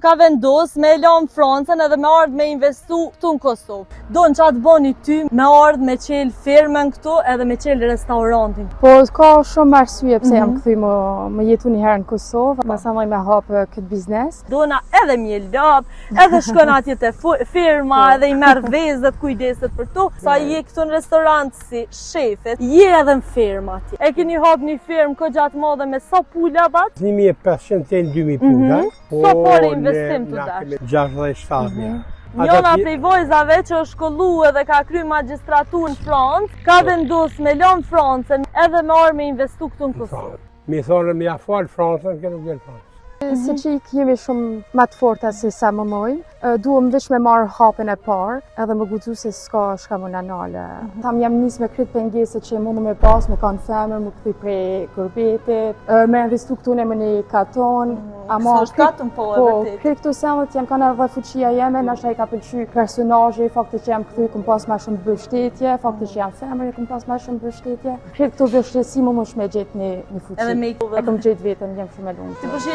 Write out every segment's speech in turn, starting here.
ka vendos me lanë Francën edhe me ardhë me investu këtu në Kosovë. Do në qatë boni ty me ardhë me qelë firmën këtu edhe me qelë restaurantin? Po, ka shumë arsye pse jam kthy më jetu një herë në Kosovë, ma sa më me hapë këtë biznes. Dona edhe mje lap, edhe shkon atje te firma, edhe i merr vezët, kujdeset për to. Sa je këtu në restorant si shefet, je edhe në firma atje. E keni hap një firmë kogja të madhe me sa pula bat? 1500 e 2000 pula. Sa pore investim të dash? 67.000. Njona prej vojzave që është shkollu edhe ka kry magistratur në Francë, ka vendos me lanë Francën edhe me arë me investu këtu në Kosovë. Mi thonë me ja falë Francën, kënë nuk vjen Francë. Si qik jemi shumë ma të forta se sa më mojnë, duhem veç me marrë hapin e parë edhe më guxu se s'ka shka më nanale. Tam jam nis me kryt pengeset që mundu me pas, me kanë femër, më këthy prej gërbetit, me investu këtu në më një katon. Kësë është katën po e vërtit? Kryt këtu semët janë kanë edhe fuqia jeme, nashta i ka pëlqy personazhi, fakti që jam këthy këm pas ma shumë bështetje, fakti që jam femër këm pas ma shumë bështetje. Kryt këtu vështesi më më gjetë një fuqi. E këm gjetë vetën, jam shumë e lumë.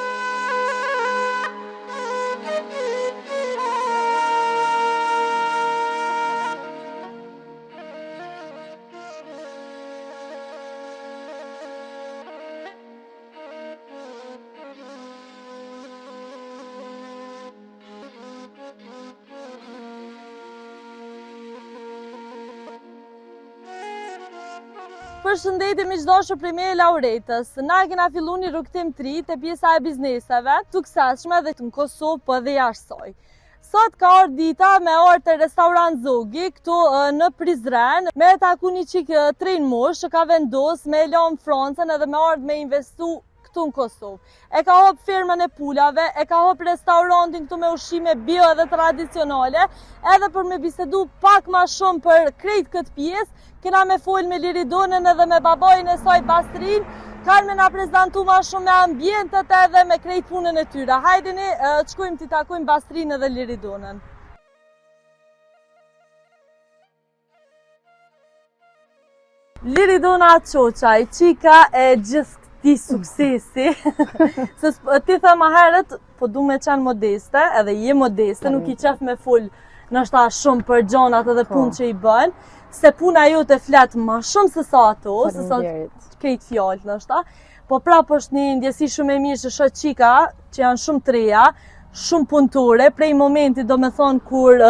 Përshëndetje miqdashur prej me Lauretës. Na kena fillu një rrugtim të ri te pjesa e bizneseve, suksesshme dhe në Kosovë po dhe jashtë saj. Sot ka ardhur dita me orë të restorant Zogi këtu në Prizren, me taku një qik trin mosh që ka vendos me lanë Francën edhe me ardhë me investu këtu në Kosovë. E ka hop firmën e pulave, e ka hop restaurantin këtu me ushqime bio edhe tradicionale, edhe për me bisedu pak ma shumë për krejt këtë pjesë, kena me folë me Liridonën edhe me babajnë e saj Bastrin, kanë me na prezentu ma shumë me ambientet edhe me krejt punën e tyra. Hajdeni, qkujmë t'i takujmë Bastrin edhe Liridonën. Liridona Qoqaj, qika e gjithë këti suksesi, se ti thë ma herët, po du me qenë modeste, edhe je modeste, nuk i qef me full nështa shumë për gjonat edhe punë që i bën, se puna ju të fletë ma shumë se sa ato, se sa krejt fjallë nështa, po prapë është një ndjesi shumë e mirë që shë qika, që janë shumë të reja, shumë punëtore, prej momentit do me thonë kur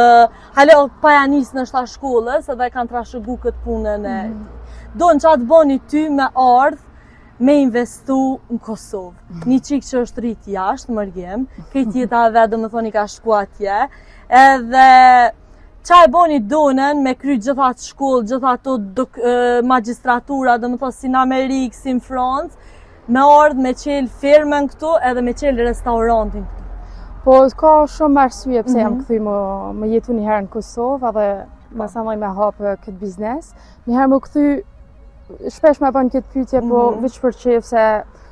halo pajanis nështa shkollës, edhe kanë trashëgu këtë punën e do në qatë boni ty me ardhë, me investu në Kosovë. Një qikë që është rritë jashtë, mërgjem, këtë jeta dhe do me thonë i ka shku atje, edhe qa e boni donën me kry gjithat shkollë, gjithat ato magistratura, do me thonë si në Amerikë, si në Francë, me ardhë me qelë firmën këtu edhe me qelë restaurantin këtu. Po, ka shumë arsye pse jam kthy më jetu një herë në Kosovë edhe ma sa më me hapë këtë biznes. Një herë më kthy shpesh me bën këtë pyetje, po veç për qef se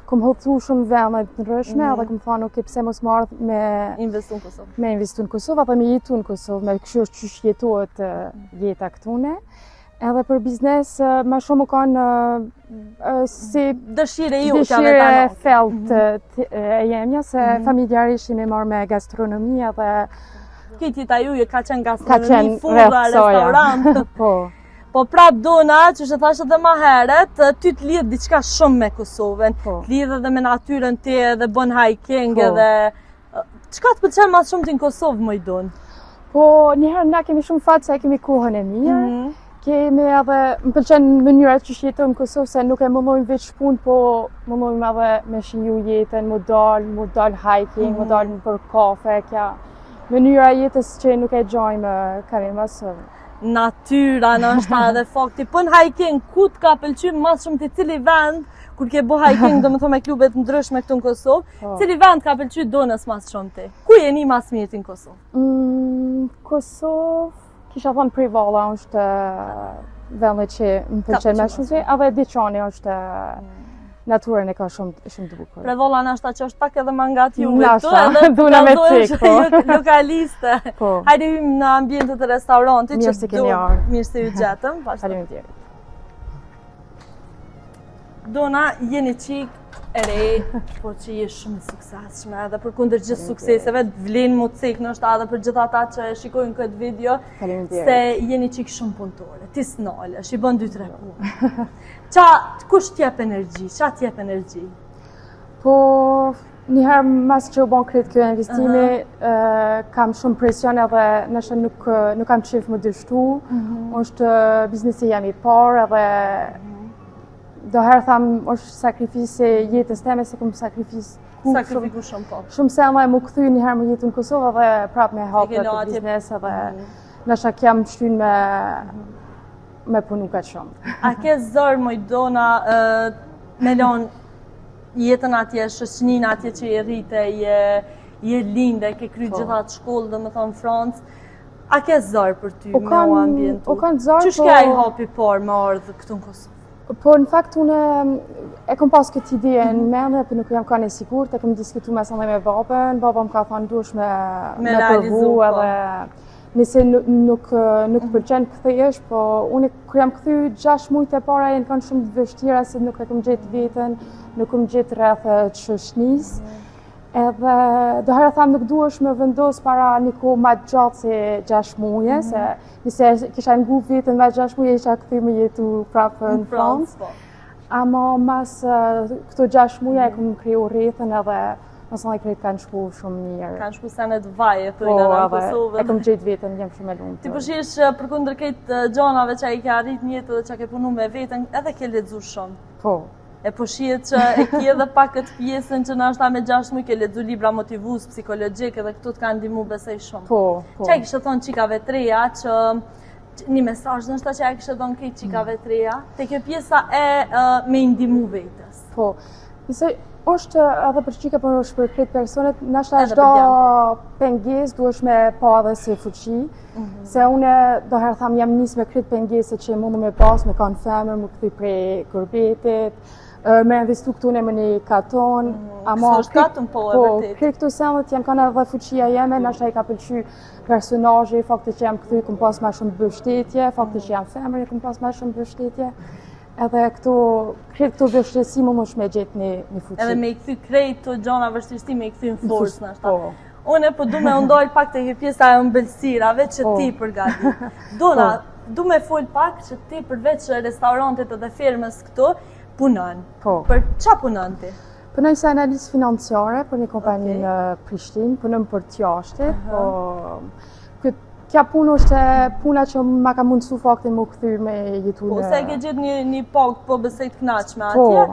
kom hoptu shumë vende të ndryshme edhe kom thënë ok, pse mos më ardh me investu në Kosovë. Me investu në Kosovë edhe me jetu në Kosovë, me kështu qysh jetohet jeta këtune. Edhe për biznes më shumë kanë si dëshire ju dëshire felt e jemja, se familjarisht jemi marrë me gastronomi edhe këtë jeta ju ka qenë gastronomi, fulla, restorant. Po prap dona, që që thashtë edhe ma heret, ty të lidhë diqka shumë me Kosovën, të lidhë edhe me natyrën ti edhe bën hiking edhe... Qka të pëlqen mas shumë ti në Kosovë më i donë? Po njëherë na kemi shumë fatë se kemi kohën e mirë, kemi edhe, më pëlqen mënyrat që jetojmë në Kosovë se nuk e mënojmë veç punë, po mënojmë edhe me shiju jetën, më dal hiking, më dal për kafe, kja mënyra jetës që nuk e gjojmë kemi mësë. Natyra nështë edhe fakti, pën hiking, ku të ka pëlqym mas shumë të cili vend, kur ke bo hiking do me thome klubet ndryshme këtu në Kosovë, cili vend ka pëlqy donës mas shumë ti? Ku jeni mas mirë ti në Kosovë? Kosovë, kisha thonë Privalla është vendet që më pëlqen me shumë, edhe Diqani është naturën e ka shumë të bukur. Privalla nashta që është pak edhe mangat juve këtu, edhe duna me cik, po. Lokaliste. Hajde hymë në ambientet të restaurantit. Mirë se keni ardhur. Mirë se ju gjetëm. Faleminderit. Dona, jeni qik e re, po që je shumë suksesshme edhe për kundër gjithë sukseseve, vlen mu cek nështë edhe për gjithë ata që shikojnë këtë video, se jeni qik shumë punëtore, ti s'nalesh, i bën 2-3 punë. Kush t'jep energji, qa t'jep energji? Po, njëherë mas që u bon kretë kjo investimi, kam shumë presion edhe nështë nuk kam qef më dështu, është biznesi jam i parë edhe do herë tham është sakrifise jetës teme se kom Sakrifiku shumë po. Shumë se më mu këthy njëherë më jetu në Kosovë dhe prap me hapë të biznes edhe nështë jam shtyn me punu ka shumë. A ke zërë Mojdona me lonë jetën atje, shoqnin atje që je rrite, je linde, ke kry gjithat shkollë dhe më thonë Francë, a ke zërë për ty me o ambientu? O kanë zërë, Qysh ka i hapi parë me ardhë këtu në Kosovë? Po në fakt unë e kom pas këtë ide në mende, për nuk jam ka në sigurt, e kom diskutu me sëndaj me babën, baba më ka thonë dush me përvu edhe nëse nuk pëlqen këthejesh, po unë kër jam këthy 6 mujtë e para e në kanë shumë vështira se nuk e kom gjetë vetën, nuk kom gjetë rreth qëshnis. Edhe do herë tham nuk duhesh me vendos para një kohë ma gjatë se 6 muje, se nëse kisha ngu vetën me 6 muje isha këthy me jetu prapë në Francë. Ama mas këto 6 muje e kom kriju rrethën edhe mësën e krejtë kanë shku shumë mirë. Kanë shku senet vaje, thujnë në Kosovën. E kom gjetë vetën, jem shumë e lumë. Ti përshish për kundër këtë gjonave që i ka arrit njëtë dhe që ke punu me vetën, edhe ke ledzu shumë. Po. E po shihet që e ki edhe pak këtë pjesën që nështë me 6 muj ke lexu libra motivus, psikologjik edhe këtu të kanë ndihmu besoj shumë. Po. Qa i kishte thonë qikave treja që një mesazh nështë që e kishte thonë këtë qikave treja, te kjo pjesa e me ndihmu vetës. Po. Nëse është edhe për qika për është për këtë personet, nështë çdo pengesë duhesh me pa edhe si fuqi, se une do herë tham jam nis me këtë pengesë që mundu me pas, me kanë femër, më këthy prej kërbetit, me investu këtu në më një katon, ama këtë këtu senet janë kanë edhe fuqia jeme, nështë i ka pëlqy personazhi, fakti që jam këthy, këm pas ma shumë bështetje, fakti që jam femër, këm pas ma shumë bështetje, edhe këto vështirësi më shme gjetë një fuqi. Edhe me i këthy krejt të gjona vështirësi me i këthy në forës nështë. Une po du me ndojnë pak të pjesa e mbëlsirave që ti përgati. Dona, du me folë pak që ti përveç restaurantet edhe firmës këtu, punon. Për qa punon ti? Punoj si analist financiare për një kompani në Prishtinë, punoj për t'jashtit. Kja punë është puna që ma ka mundësu faktin më këthy me jetu në... Po, se ke gjithë një pak po besej të knaqme atje,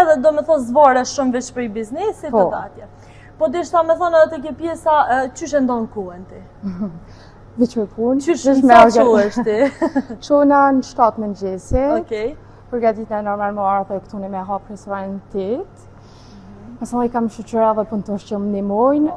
edhe do me thonë zvare shumë veç për i biznesit edhe atje. Po, dishta me thonë edhe të ke pjesa, qysh e ndonë kuën ti? Veç me punë. Qysh në sa që është ti? Qona në 7 mëngjesi. Okej. Përgatit në normal më ardhe këtu në me hapë restorantit. Mësën i kam shqyqyra dhe punëtosh që më nimojnë.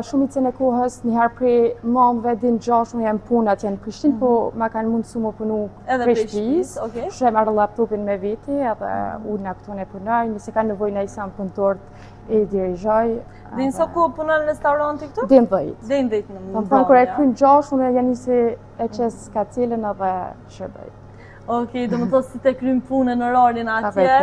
Shumicën e kohës njëherë prej mandve din gjashme jam punë atje në Prishtinë, po ma kanë mundësu më punu prej shtëpis. Që e marrë laptopin me veti edhe unë në këtu në punoj, nëse ka nevoj në isam punëtort e dirijoj. Din sa ku punon në restauranti këtu? Din 10. Din 10 në më thonë, kër e krynë gjash, unë e janisi e qes ka cilën edhe shërbej. Okej, do më thosë si te krymë punë në orarin atje,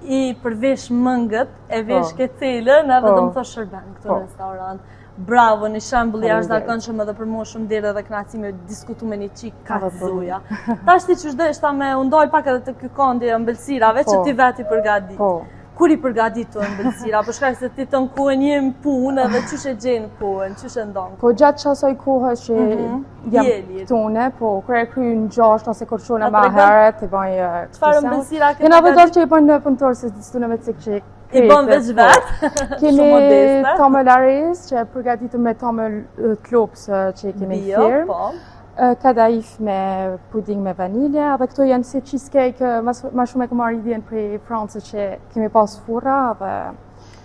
i përvesh mëngët, e vesh ke cilën, edhe do më thosë shërben këtu në restaurant. Bravo, një shembull jashtë zakonshëm edhe për mua shumë derë dhe kënaqësi me diskutu me një qik kaczuja. Tash ti që shdeshta me undoj pak edhe të ky kondi ëmbëlsirave që ti veti përgadit. Kur i përgadit të ëmbëlsira, për shkak se ti të në kohën jem punë edhe qysh e gjenë kohën, qysh e ndonë? Po gjatë qasoj kohës që jam tune, po kër e kryë në 6 ose kër qona ma heret, i bëjë Çfarë ëmbëlsira ke? Jena dhe dorë që i bëjnë në punëtorë se të në me cikë që i bëjnë veç vetë? Kemi tomël aris që e përgatitu me tomël klops që i kemi firmë. Kadaif me puding me vanilja, dhe këto janë si cheesecake, ma shumë e këmar idjen prej Francës që kemi pas furra dhe...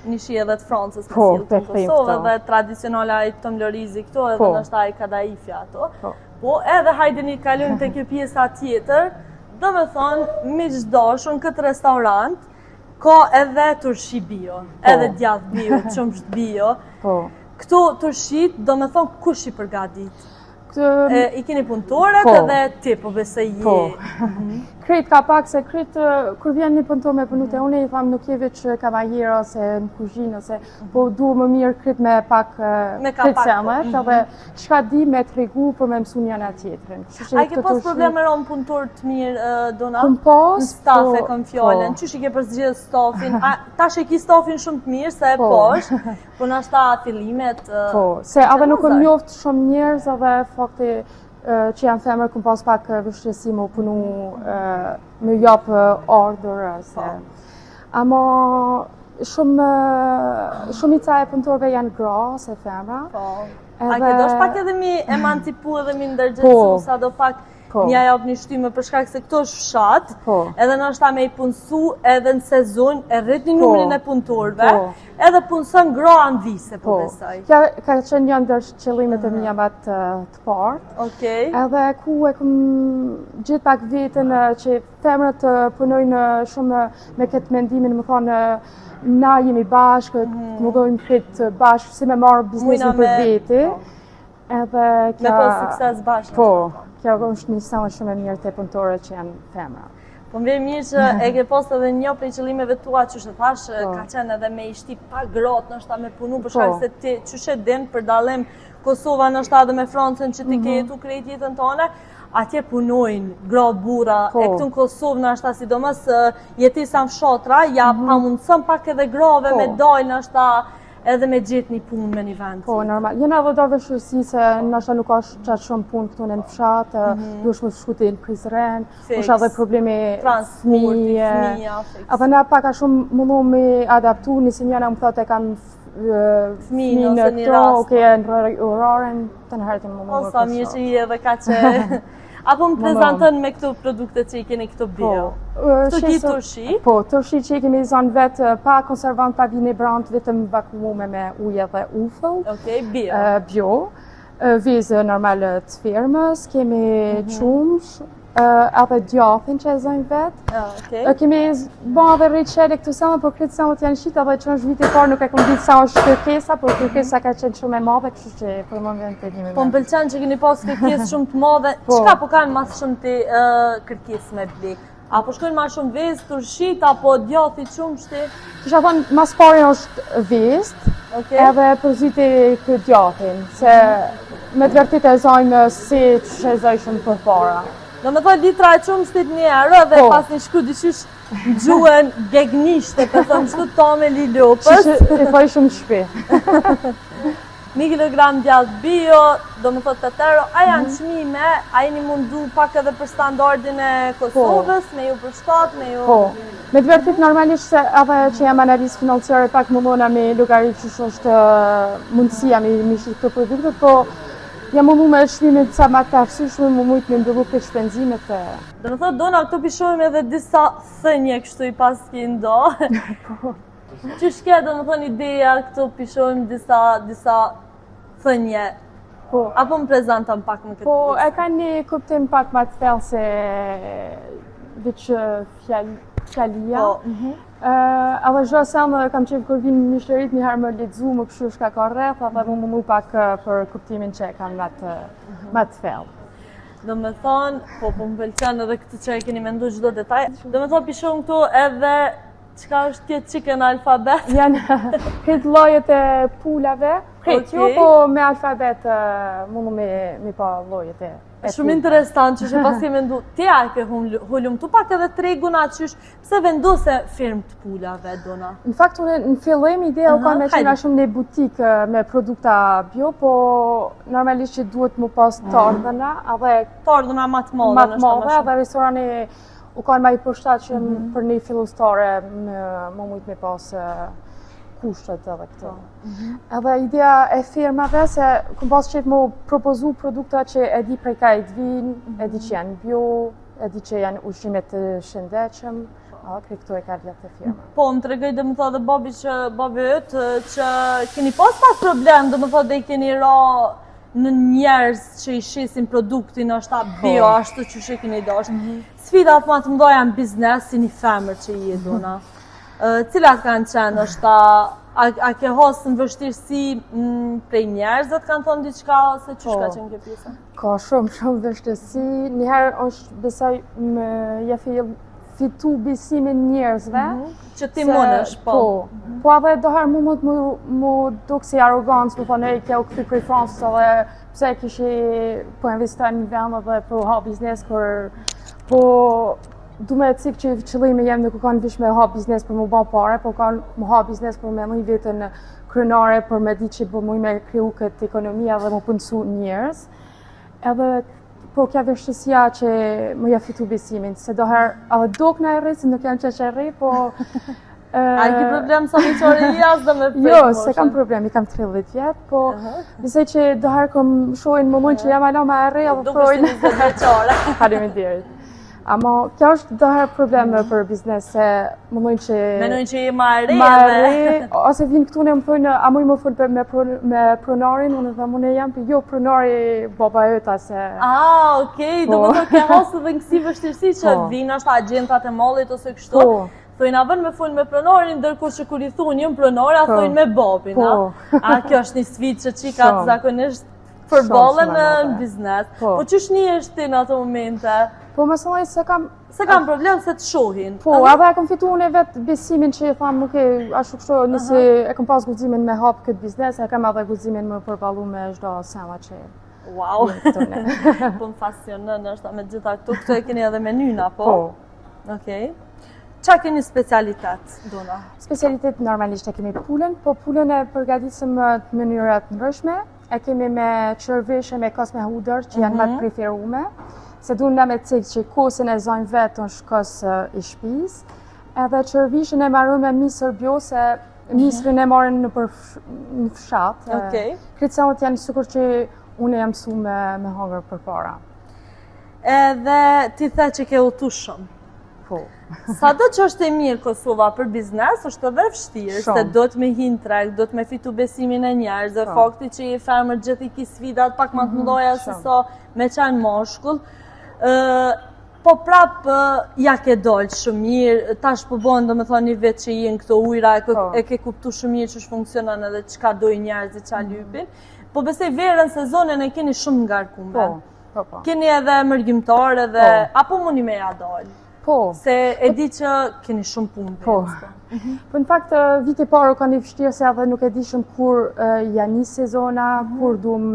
Një shi edhe të Francës me silë të Kosovë dhe tradicionala i tomlorizi këto edhe nështë a i kadaifja ato. Po edhe hajde një kalun të kjo pjesa tjetër, do me thonë, miqdashun këtë restaurant, ka edhe turshi bio, edhe djath bio, qëmsht bio. Këto turshit, do me thonë, kush i përgadit? I keni punëtorët edhe ti, po besoj je. Kretë ka pak se kretë, kur vjen një punëtor me punu te unë, i tham nuk je veç kavajero ose në kuzhinë, ose po duhet më mirë kretë me pak kretë semet, edhe çka di me tregu për me mësu njëna tjetrin. A ke pas probleme ron punëtor të mirë, Dona? Kum pas, në staf e kam fjallën, qysh i ke përzgjedh stafin? Tash e ki stafin shumë të mirë, se e posh, po nashta fillimet... Po, se edhe nuk më njoft shumë njerëz, edhe fakti që janë femër kum pas pak vështirësi më punu me jap ordër se. Ama shumica e punëtorëve janë gra se femra. Po. A ke dosh pak edhe mi emancipu edhe mi ndërgjegjësu sa do pak mja jap një shtyme për shkak se këto është fshat, edhe nashta me i punësu edhe në sezon, e rrit një numrin e punëtorëve, edhe punëson gra në vise, po besoj. Kja ka qenë një ndër qëllimet e mija më të partë. Edhe ku e kum gjithë pak vetën që femrat punojnë shumë me këtë mendimin, më thonë, na jemi bashkë, më dojmë këtë bashkë, si me marë biznesin për veti. Me po sukses bashkë. Po, kjo është një sanë shumë e mirë të punëtore që janë femra. Po më vjen mirë që e ke post edhe një prej qëllimeve tua që shë thash, ka qenë edhe me i shti pa grot, nështë me punu, për shkak se ti që shë din për dalim Kosova nështë edhe me Francën që ti ke jetu krejt jetën tone, atje punojnë gra bura, e këtu në Kosovë nështë sidomos jetisa në fshatra, ja pa mundësën pak edhe grave me dojnë nështë edhe me gjithë një punë me një vend. Po, normal. Jena edhe do vështirësi se nështë nuk është qatë shumë punë këtu në fshatë, dush më shkuti në Prizren, është edhe problemi fëmije. Edhe na paka shumë mundu me adaptu, nëse njëna më thotë e kam fëmijë në këto, në oraren, të në herët e më më sa mirë që i edhe ka që... Apo më prezentën me këto produkte që i keni këto bio? Këto ki tërshi? Po, tërshi që i kemi zonë vetë pa konservant, pa vinebrant, vetëm vakuumume me uje dhe ufëll. Bio? Bio. Vizë normal të firmës, kemi qumsh, edhe djathin që e zojnë vetë. Kemi bo edhe rriqere këtu sama, por këtë sama të janë shita, dhe që është viti parë nuk e këmë ditë sa është kërkesa, por kërkesa ka qenë shumë e madhe, kështu që për më vend të njëmi me. Po më pëlqen që keni pas kërkesë shumë të madhe, qka po kanë mas shumë të kërkesë me blik? Apo shkojnë ma shumë vezë, tërshit, apo djathi qumshti? Kisha thonë, mas pari është vezë, edhe përziti këtë djathin, se me të vërtit e zojnë si që e zojshën për para. Do me thoi litra e qumshtit njerë dhe pas një shku dyshysh në gjuën gegnishte, për thëmë shku tome li lopës. Që e thoi shumë shpi. 1 kilogram djath bio, do me thot 8 euro, a janë qmime, a jeni mundu pak edhe për standardin e Kosovës, me ju për shtat, me ju... Po, me të vërtit normalisht se edhe që jam analizë financiare pak mundona me logarit që është mundësia me mishit të produktet, po jam mundu me shmimet sa ma të arsyshme, më mujtë me ndërru për shpenzimet e... Do me thot, Dona, këto pishojmë edhe disa thënje kështu i pas ki ndo. Që shke, do me thot, ideja këto pishojmë disa thënje. Apo më prezentëm pak në këtë Po, e ka një kuptim pak ma të thellë se veç fjalia. Edhe zhë samë kam qenë kur vinë një shërit një herë më ledzu, më këshu shka ka rreth, edhe më mu pak për kuptimin që e kam ma të thellë. Do me thonë, po më pëlqen edhe këtë që e keni mendu çdo detaj. Do me thonë pishon këtu edhe çka është kjo chicken alfabet? Janë këtë llojet e pulave, këtë po me alfabet mundu me pa llojet e Shumë interesant që pas ke mendu, ti a ke hullum tu pak edhe tregun atë qysh, pse vendose firmë të pulave, Dona? Në fakt, në fillim, ideja u ka me qena shumë një butikë me produkta bio, po normalisht që duhet mu pas të ardhëna, edhe... Të ardhëna matë madhe, matë madhe, edhe restorani u kanë ma i përshtat që për një fillustare më mujtë me pas kushtet edhe këto. Edhe ideja e firmave se këm pas qef mu propozu produkta që e di prej ka i t'vin, e di që janë bio, e di që janë ushqimet të shëndetshëm, krej këto e ka vjetë të firma. Po, më të regoj dhe më thot dhe babi ytë që keni pas pak problem, dhe më thot dhe i keni ra në njerës që i shisin produktin është ta bio, ashtu që që keni dasht. Sfidat ma të mdoja në biznes si një femër që i e Dona. Cilat kanë qenë është ta A ke hasë në vështirësi prej njerëzve të kanë thonë diçka ose ç'është ka qenë kjo pjesa? Ka shumë vështirësi. Njëherë është besoj më ja fitu besimin njerëzve. Që ti mundesh, po. Po edhe doher mu duk si arogancë, më thonë, ke u këthy prej Francës edhe pse kishi po investoj në vend edhe po ha biznes, po du me cikë që qëllimi jem nuk kanë vish me ha biznes për mu ba pare, po kanë mu ha biznes për me mu i vetën krenare, për me di që po mu i me kriju këtë ekonomia dhe mu punësu njerëz. Edhe po kja vështësia që mu ja fitu besimin, se doher edhe dok në e rri, se nuk janë që e rri, po... A ki problem sa miqore i as dhe me prit? Jo, se kam problem, i kam 30 vjetë, po besoj që doher kom shojnë më mund që jam alo me e rri, edhe thojnë... Duke 20 vjeqare. Faleminderit. Ama kjo është doher probleme për biznes, se më mund që... Menojnë që i ma re ose vinë këtu në më thujnë, a mu i më full me pronarin, unë dhe mune jam për jo pronari baba jëta se... Okej, do më të ke hasë dhe në kësi vështirësi që vinë është agjentat e mallit ose kështu. Thojnë a vën me full me pronarin, ndërkohë që kur i thunë jëmë pronari, a thojnë me babin, a? Kjo është një sfidë që qikat zakonisht përballen në biznes. Po qysh një është ti në ato momente? Po më sëllaj se kam... Se kam problem se të shohin. Po, edhe e kam fitu unë e vetë besimin që i thamë, ashtu kështu, nëse e kam pas guzimin me hapë këtë biznes, e kam edhe guzimin më përballu me çdo sema që... Wow! Po më fascionën është me gjitha këtu e keni edhe menyna, po? Po. Okej. Qa keni specialitet, Dona? Specialitet normalisht e kemi pulën, po pulën e përgatitëm të mënyrat ndryshme, e kemi me qërvish e me kos me hudër që janë më të preferume. Se du në me cikë që kosën e zonjë vetë në shkos i shpis, edhe qërvishën e marrën me misër bio, se misërin e marrën në fshat. Kritësanët janë sukur që unë jam su me hongër për para. Edhe ti the që ke utu shumë. Po. Sa do që është e mirë Kosova për biznes, është edhe vështirë, se do të me hinë treg, do të me fitu besimin e njerëzve, fakti që i fermer gjithë i ki sfidat pak ma të mëdoja se sa me qanë moshkull. Po prap ja ke dollë shumë mirë, tash po bënë do me thonë një vetë që i në këto ujra, e ke kuptu shumë mirë që funksionan edhe që ka dojë njerëzit që a lypin. Po besej verën sezonën e keni shumë ngarkume. Keni edhe mërgjimtar edhe, apo mundi me ja dollë? Po. Se e di që keni shumë punë. Po. Po në fakt, viti parë ka një vështirë se edhe nuk e di shumë kur janë një sezona, kur duhem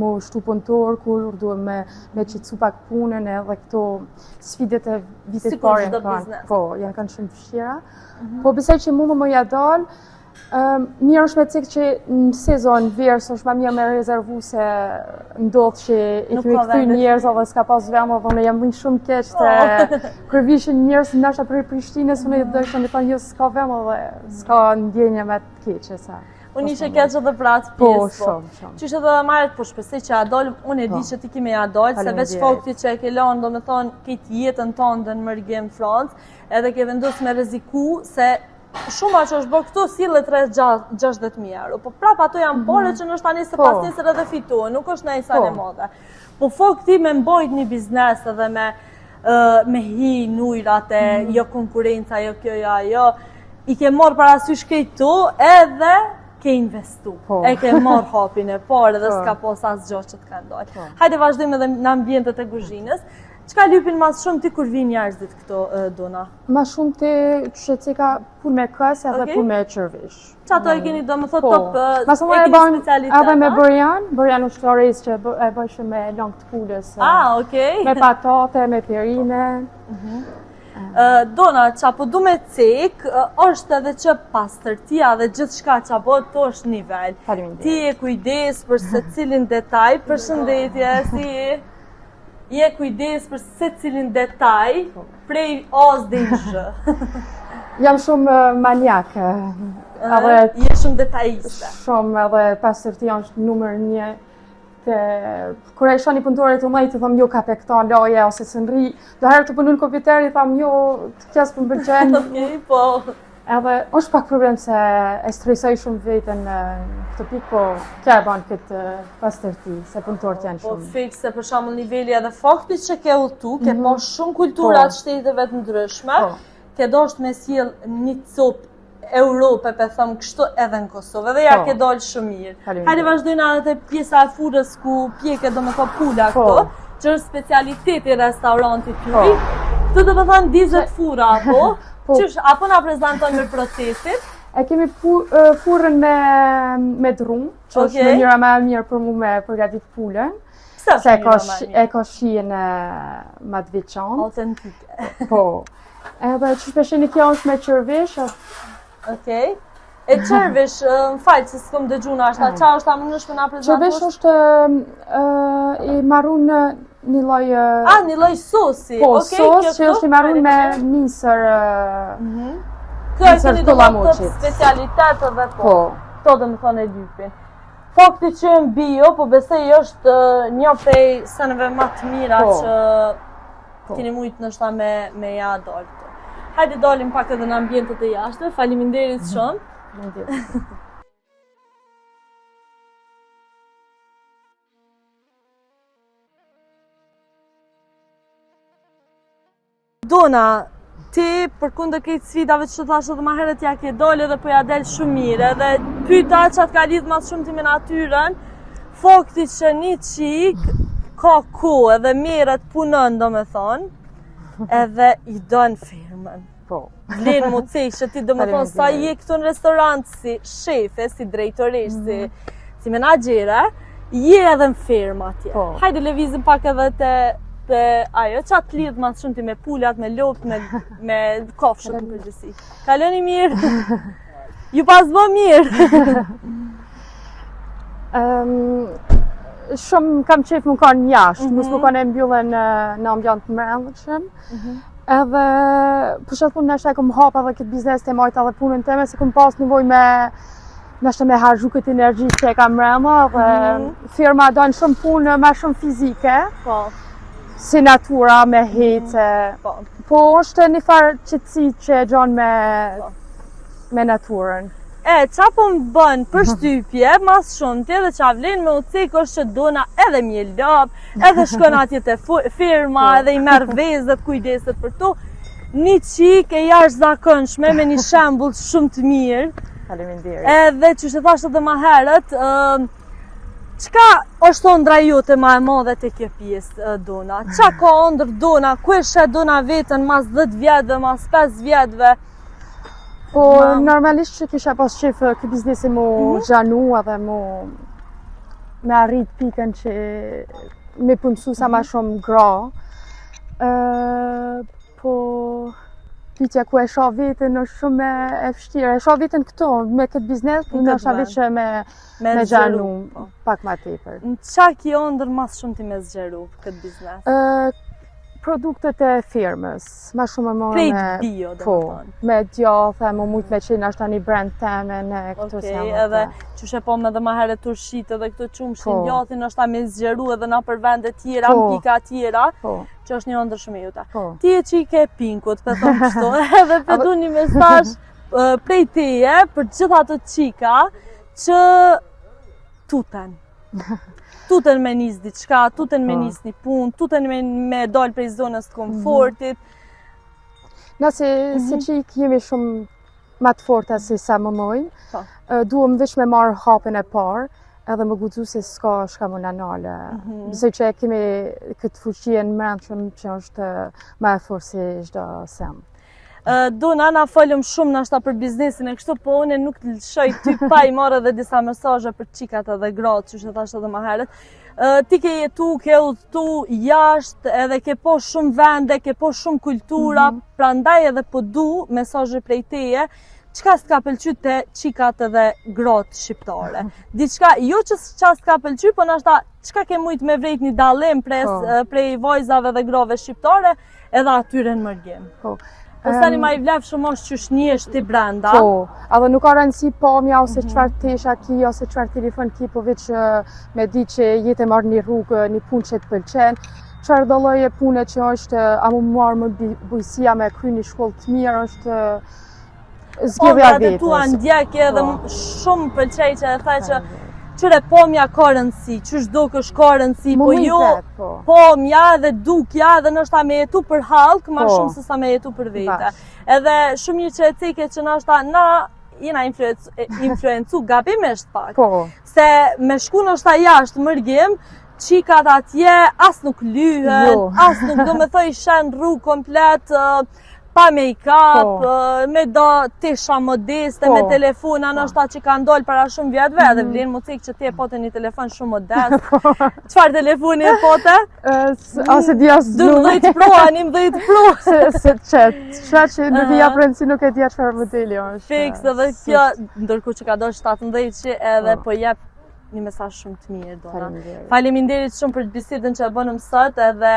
më shtu punëtor, kur duhem me qëtësu pak punën edhe këto sfidet e vitit parë janë kanë. Po, janë kanë shumë vështira. Po besoj që mu më ja dalë, mirë është me cikë që në sezon verës është ma mirë me rezervu se ndodhë që i kemi këthy njerëz edhe s'ka pas vend edhe unë jam bëjnë shumë keq të kër vishin njerëz nështë prej Prishtinës unë i dojshën të thonë jo s'ka vend edhe s'ka ndjenja me të keqe sa. Unë ishe keq edhe për atë pjesë. Po, shumë. Qështë edhe dhe marret po shpesej që adolë, unë e di që ti kime adolë, se veç fakti që e ke lanë do me thonë këtë jetën tonë dhe në mërgjim Francë, edhe ke vendosë me reziku se shumë që është bërë këtu sile 3-60.000 euro, po prap ato janë pare që nështë tani se pas njësër edhe fituë, nuk është në i sa në modhe. Po fakti me mbojt një biznes edhe me hi në ujrat e jo konkurenca, jo kjo, jo, i ke marrë parasysh këtu edhe ke investu. E ke marrë hapin e parë edhe s'ka pos asë gjohë që të ka ndojë. Hajde vazhdojmë edhe në ambientet e kuzhinës. Qka lypin mas shumë ti kur vinë njerëzit këto, Dona? Mas shumë ti që cika pun me kësë edhe pun me qërvish. Qa to e keni do më thot top, e keni specialitet? Edhe me bërjan ushtarës që e bëshë me lang të pullës. Me patate, me perime. Dona, qa po du me cek, është edhe që pastërtia dhe gjithë shka qa po të është nivel. Ti e kujdes për se cilin detaj, për shëndetje, si je kujdes për se cilin detaj, prej as dhe i zhë. Jam shumë maniak. Je shumë detajiste. Shumë, edhe pastërtia është numër 1. Kër e isha një punëtore të mëjtë, të thëmë jo ka pe këta loje, ose së nri. Do herë të punu në kompjuteri, thëmë jo, të kjesë për më bërgjenë. Po. Edhe, është pak problem se e stresoj shumë vetën në këtë pikë, po kja e banë këtë pastërti, se punëtorët janë shumë. Po fikse, se për shambull nivelli edhe fakti që ke utu, ke po shumë kulturat shteteve të ndryshme, ke dosht me sjell një copë Europë, pe thëmë kështu edhe në Kosovë, dhe ja ke dollë shumë mirë. Hajde vazhdojnë edhe pjesa e furës ku pjeke do me ka pula këto, që është specialiteti restaurantit tuaj. Këtu do me thënë 20 fura, apo na prezentojnë me procesit? E kemi furën me drum, që është mënyra më e mirë për mu me përgatit pulën. Se e ka shijen ma të veçantë. Autentike. Po. Edhe që shpesheni kjo është me qërvish. Okej. E qërvish, më falë se s'kom dëgjuna ashta, qa është ta më nëshme nga prezentosh? Qërvish është i marun një loj... një loj sosi. Po, sos që është i marun me misër... Kjo e keni do më të specialitet edhe po. To dhe më thone lypin. Fakti që në bio, po besej është një prej seneve më të mira që keni mujtë nështa me ja dalë. Hajde dalim pak edhe në ambientet e jashtë, faleminderit shumë. Dona, ti përkundër këtij sfidave që thashë edhe më herët ja ke dalë edhe po ja del shumë mirë, edhe pyeta çat ka lidh më shumë ti me natyrën, fakti që një çik ka kohë edhe merret punon domethënë, edhe i don firmën. Po. Vlen mu që ti domethënë sa je këtu në restorant si shefe, si drejtoresh, si menaxhere, je edhe në firmë atje. Hajde lëvizim pak edhe te ajo, çat lidh më shumë ti me pulat, me lopt, me kofshët në përgjithësi. Kaloni mirë. Ju pas bë mirë. Shumë kam qef më kanë jashtë, mos më kanë mbyllën në ambient të mrellshëm. Edhe për shkak punë nashta kom hap edhe këtë biznes të majta dhe punën time, se kom pas nevojë me nashta me harxhu këtë energji që e kam mbrëmë, dhe firma don shumë punë më shumë fizike. Po. Si natura me hece. Po është një farë qetësi që e gjon me naturën. Qa po më bën përshtypje, mas shumë ti edhe qa vlen me ucik është që dona edhe mjelop, edhe shkon atje te firma, edhe i merr vezët, kujdeset për to. Një qik e jashtëzakonshme me një shembull shumë të mirë. Faleminderit. Edhe që e thashtë edhe më herët, çka është ëndra jote më e madhe te kjo pjesë, Dona? Qa ka ëndër Dona? Ku e shet Dona veten mas 10 vjetëve, mas 5 vjetëve? Po, normalisht që kisha pas qef këtë biznesi mu gjanu edhe me arrit pikën që me punësu sa ma shumë gra. Po, pyetja ku e shoh veten është shumë e vështirë. E shoh veten këtu me këtë biznes, po ndoshta vetë me gjanu pak ma tepër. Në qa kjo ëndër mas shumë ti me zgjeru këtë biznes? Produktet e firmës, ma shumë më Krejt bio, do më thonë. Me djathë, më mujtë me qenë ashtë një brand teme në këto se jamë. Edhe që shepom edhe ma herë turshit edhe këto qumshin djathin është me zgjeru edhe na për vendet tjera, në pika tjera, që është një ëndër shumë e juta. Ti e qike e pinkut, për thonë kështu, edhe për du një mesazh prej teje për gjitha të qika që tuten. Tuten me nis diçka, tuten me nis një punë, tuten me dalë prej zonës të komfortit. Nëse si qik jemi shumë ma të forta se sa më mojnë, duhem veç me marrë hapën e parë, edhe më guxu se s'ka shka më nanale. Besoj që kemi këtë fuqien mbrëmshëm që është ma e fortë se çdo sem. Dona, na folëm shumë nashta për biznesin e kështu, po unë nuk të lëshoj ty pa i marrë edhe disa mesazhe për qikat edhe gratë, që thash edhe më herët. Ti ke jetu, ke udhëtu jashtë, edhe ke po shumë vende, ke po shumë kultura, prandaj edhe po du mesazhe prej teje, çka s'ka pëlqy te qikat edhe gratë shqiptare. Diçka, jo që çka s'ka pëlqy, po nashta çka ke mujt me vrejt një dallim prej vajzave dhe grave shqiptare, edhe atyre në mërgim. Po sani ma i vlef shumë është që shniesh ti brenda. Po, edhe nuk ka rëndësi pamja ose çfarë tesha ki, ose çfarë telefon ki, po veç me di që jetë marrë një rrugë, një punë që të pëlqen. Çfarë do lloje pune që është, a mu marrë më bujësia me kry një shkollë të mirë, është zgjidhja vetës. Edhe tua ndjekje edhe shumë pëlqej që e thaj që qëre pomja ka rëndësi, qësh do kësh ka rëndësi, po jo pomja dhe dukja dhe nështa me jetu për halk, ma shumë se sa me jetu për vete. Edhe shumë një që e cike që nështa na jena influencu gabimisht pak. Po. Se me shku nështë jashtë mërgim, qikat atje as nuk lyhen, as nuk do me thoj shen rrugë komplet, pa make-up, me do tesha modeste, me telefona, nështë ta që ka ndollë para shumë vjetëve, edhe vlenë mu cikë që ti e pote një telefon shumë modest. Qëfar telefoni e pote? Ase di asë 12 Pro, 11 Pro. Se qëtë që nuk i japë rëndësi nuk e di qëfar modeli është. Fix, edhe kjo, ndërku që ka do 17 që edhe po jep një mesazh shumë të mirë, Dona. Faleminderit shumë për bisedën që e bënëm sot, edhe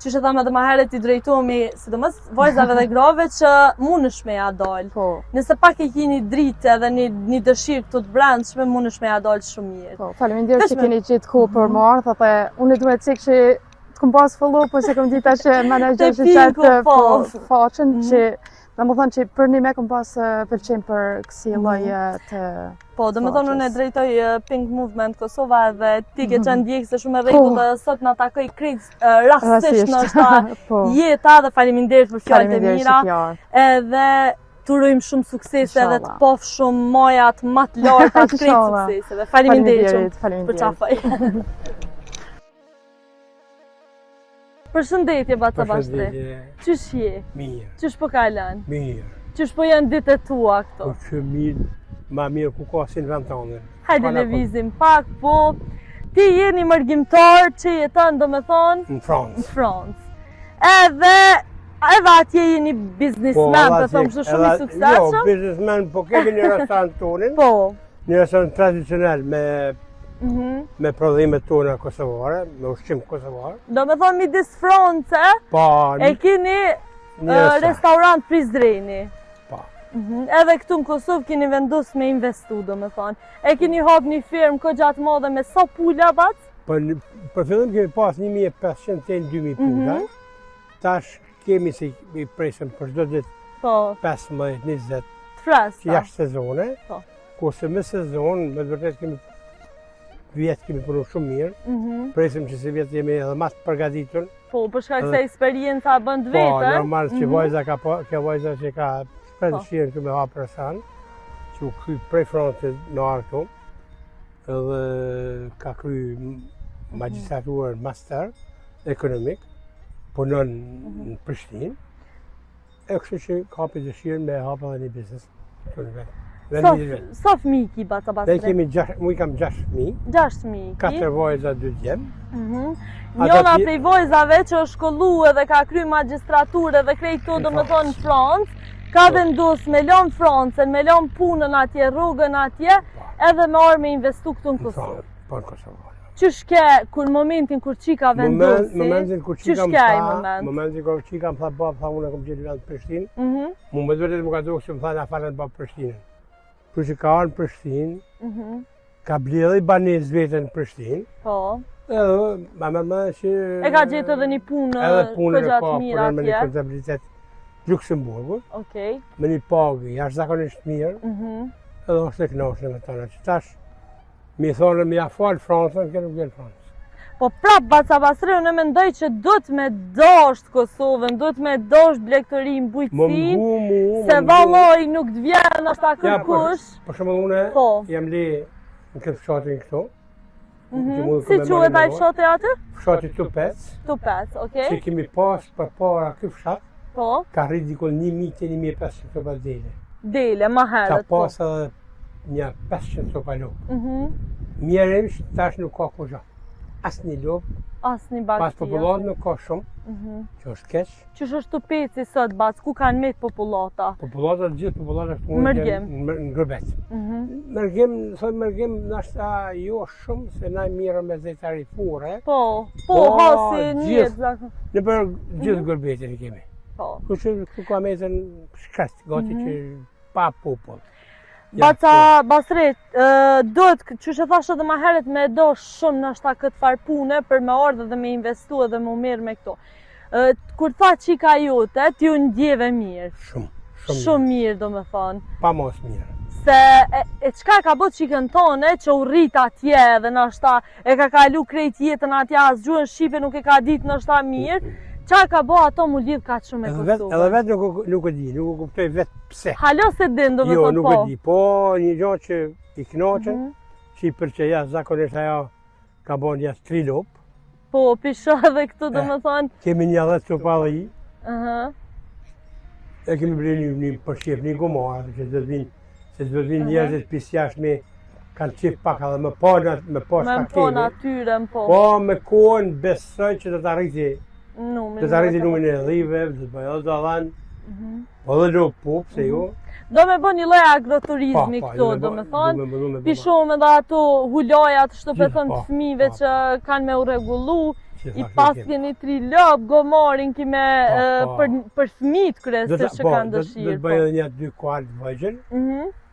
që që thamë edhe ma herët i drejtohemi, sidomos vajzave dhe grave që mundesh me ja dalë. Nëse pak e keni dritë edhe një dëshirë këtu të brendshme, mundesh me ja dalë shumë mirë. Faleminderit që keni gjetë kohë për më ardhë, dhe unë duhet cikë që të kom pas follow, po se kom dita që menager që qatë faqen që dhe më thonë që për një me kom pas pëlqen për kësi lloje të Po, do me thonë unë e drejtoj Pink Movement Kosova edhe ti ke qenë djekse shumë e rejtu dhe sot në takoj krejt rastisht në është jeta dhe faleminderit për fjallët e mira edhe të urojmë shumë suksese edhe të pof shumë majat më të larta të krejt sukseseve. Faleminderit shumë për qafaj. Përshëndetje, Baca Bashtre. Qysh je? Mirë. Qysh po kalën? Mirë. Qysh po janë ditët tua këto? Po që mirë, ma mirë ku ka si në vend tonë. Hajde lëvizim pak, po ti je një mërgjimtar që jeton do me thonë? Në Francë. Në Francë. Edhe atje je një biznismen, për thomë që shumë i sukseshëm? Jo, biznismen, po kemi një restorant tonin. Po. Një restorant tradicional me prodhimet tona kosovare, me ushqim kosovar. Do me thonë midis Francë, e keni restorant Prizreni. Po. Edhe këtu në Kosovë keni vendus me investu, do me thonë. E keni hap një firmë ko gjatë madhe me sa pula, Bac? Për fillim kemi pas 1500 të 2000 pula. Tash kemi si i presëm për çdo ditë 15-20 jashtë sezone. Kurse me sezon, me vërtet kemi vjetë kemi punu shumë mirë, presim që si vjetë jemi edhe mas të përgatitur. Po, për shkak se eksperienca bënd vetën. Po, normal që vajza që ka shpredëshirën këtu me hapë restoran, që u kry prej Francës në arë edhe ka kry magistraturën master ekonomik, punon në Prishtinë, e kështu që ka për dëshirën me hapë edhe një biznes këtu në vetë. Sa fëmijë ki, Baca Bashtre? Mu i kam 6 fëmijë. 6 fëmijë ki? 4 vajza, 2 djem. Njona prej vajzave që është shkollu edhe ka kry magistraturë edhe krejt këto do me thonë në Francë, ka vendus me lanë Francën, me lanë punën atje, rrugën atje, edhe me orë me investu këtu në Kosovë. Po në Kosovë. Qysh ke, momentin kur qika vendosi, qysh ke ai moment? Momentin kur qika më tha bab, tha unë e kom gjetë vend Prishtinë, mu me dvërtet më ka duke që më tha në afalet bab Prishtinën. Për që ka arë në Prishtinë, ka bledhe i banes vetën në Prishtinë. Po. Edhe, ma që... E ka gjetë edhe një punë këgjatë mirë atje. Me një kontabilitet Luxemburgu. Okej. Me një pagë jashtë zakonisht mirë. Edhe është e knoshën me tona që tash mi thonë me ja falë Francën, kërë nuk gjelë Francë. Po prap, Baca Bashtre, unë mendoj që do të me dosht Kosovën, do të me dosht blegëtorin bujqësin, se valoj nuk të vjen është ta kërkush. Për shumë une, jam li në këtë fshatin këto. Si quhet ai fshati atë? Fshati Tupec. Tupec, okej. Që kemi pas për para këtë fshat, ka rrit dikull 1000-1500 sopa dele. Dele, ma herët. Ka pas edhe një 500 sopa lopë. Mjerëm që tash nuk ka ku gjatë. Asë një lopë, pas popullat nuk ka shumë, që është keq. Qësh është Tupeci sot, Bac, ku kanë met popullata? Popullata, gjithë popullata është në Ngërbet. Mërgjim nështë jo shumë, se na mirë me zetari fure. Po, hasi njëtë. Në për gjithë Ngërbetin i kemi. Kështu ka metën shkret, gati që pa popull. Baca Bashtre, duhet, që që thashtë edhe ma heret me do shumë nështë ta këtë farë pune për me ardhe dhe me investu edhe me mirë me këto. Kur tha qika jote, ti u ndjeve mirë. Shumë mirë do me thonë. Pa mos mirë. Se e qka ka bët qikën tone që u rrit atje dhe nështë ta e ka kalu krejt jetën atje as gjuhën Shqipe nuk e ka ditë nështë ta mirë, Qa ka bo ato mu lidh ka shumë me Kosovën? Edhe vetë nuk e di, nuk e kuptoj vetë pse. Halo se din, do me Jo, thonë nuk po. e di, po një gjo që i knoqen, që i përqeja zakonisht ajo ka bo një 3 lop. Po, pisho edhe këtu do me thonë. Kemi një 10 sopa dhe i, Aha. e kemi bërë një përshqip, një gomar, që të vinë njerëzit pis jashtë kanë qip pak edhe me po Me po natyren, po. Po me kohën besoj që do të arriti Numin. do të arriti numin e dhive, do të bëjë edhe dhalan, po dhe do po, pse jo. Do me bë një lloj agroturizmi këtu, do me thonë. Pishom edhe ato hulojat, shtëpetën të fëmijëve që kanë me u rregullu. I pas keni 3 lop, gomarin kime për fëmijët kryesisht që kanë dëshirë. Do të bëjë edhe një 2 kuart vëgjël,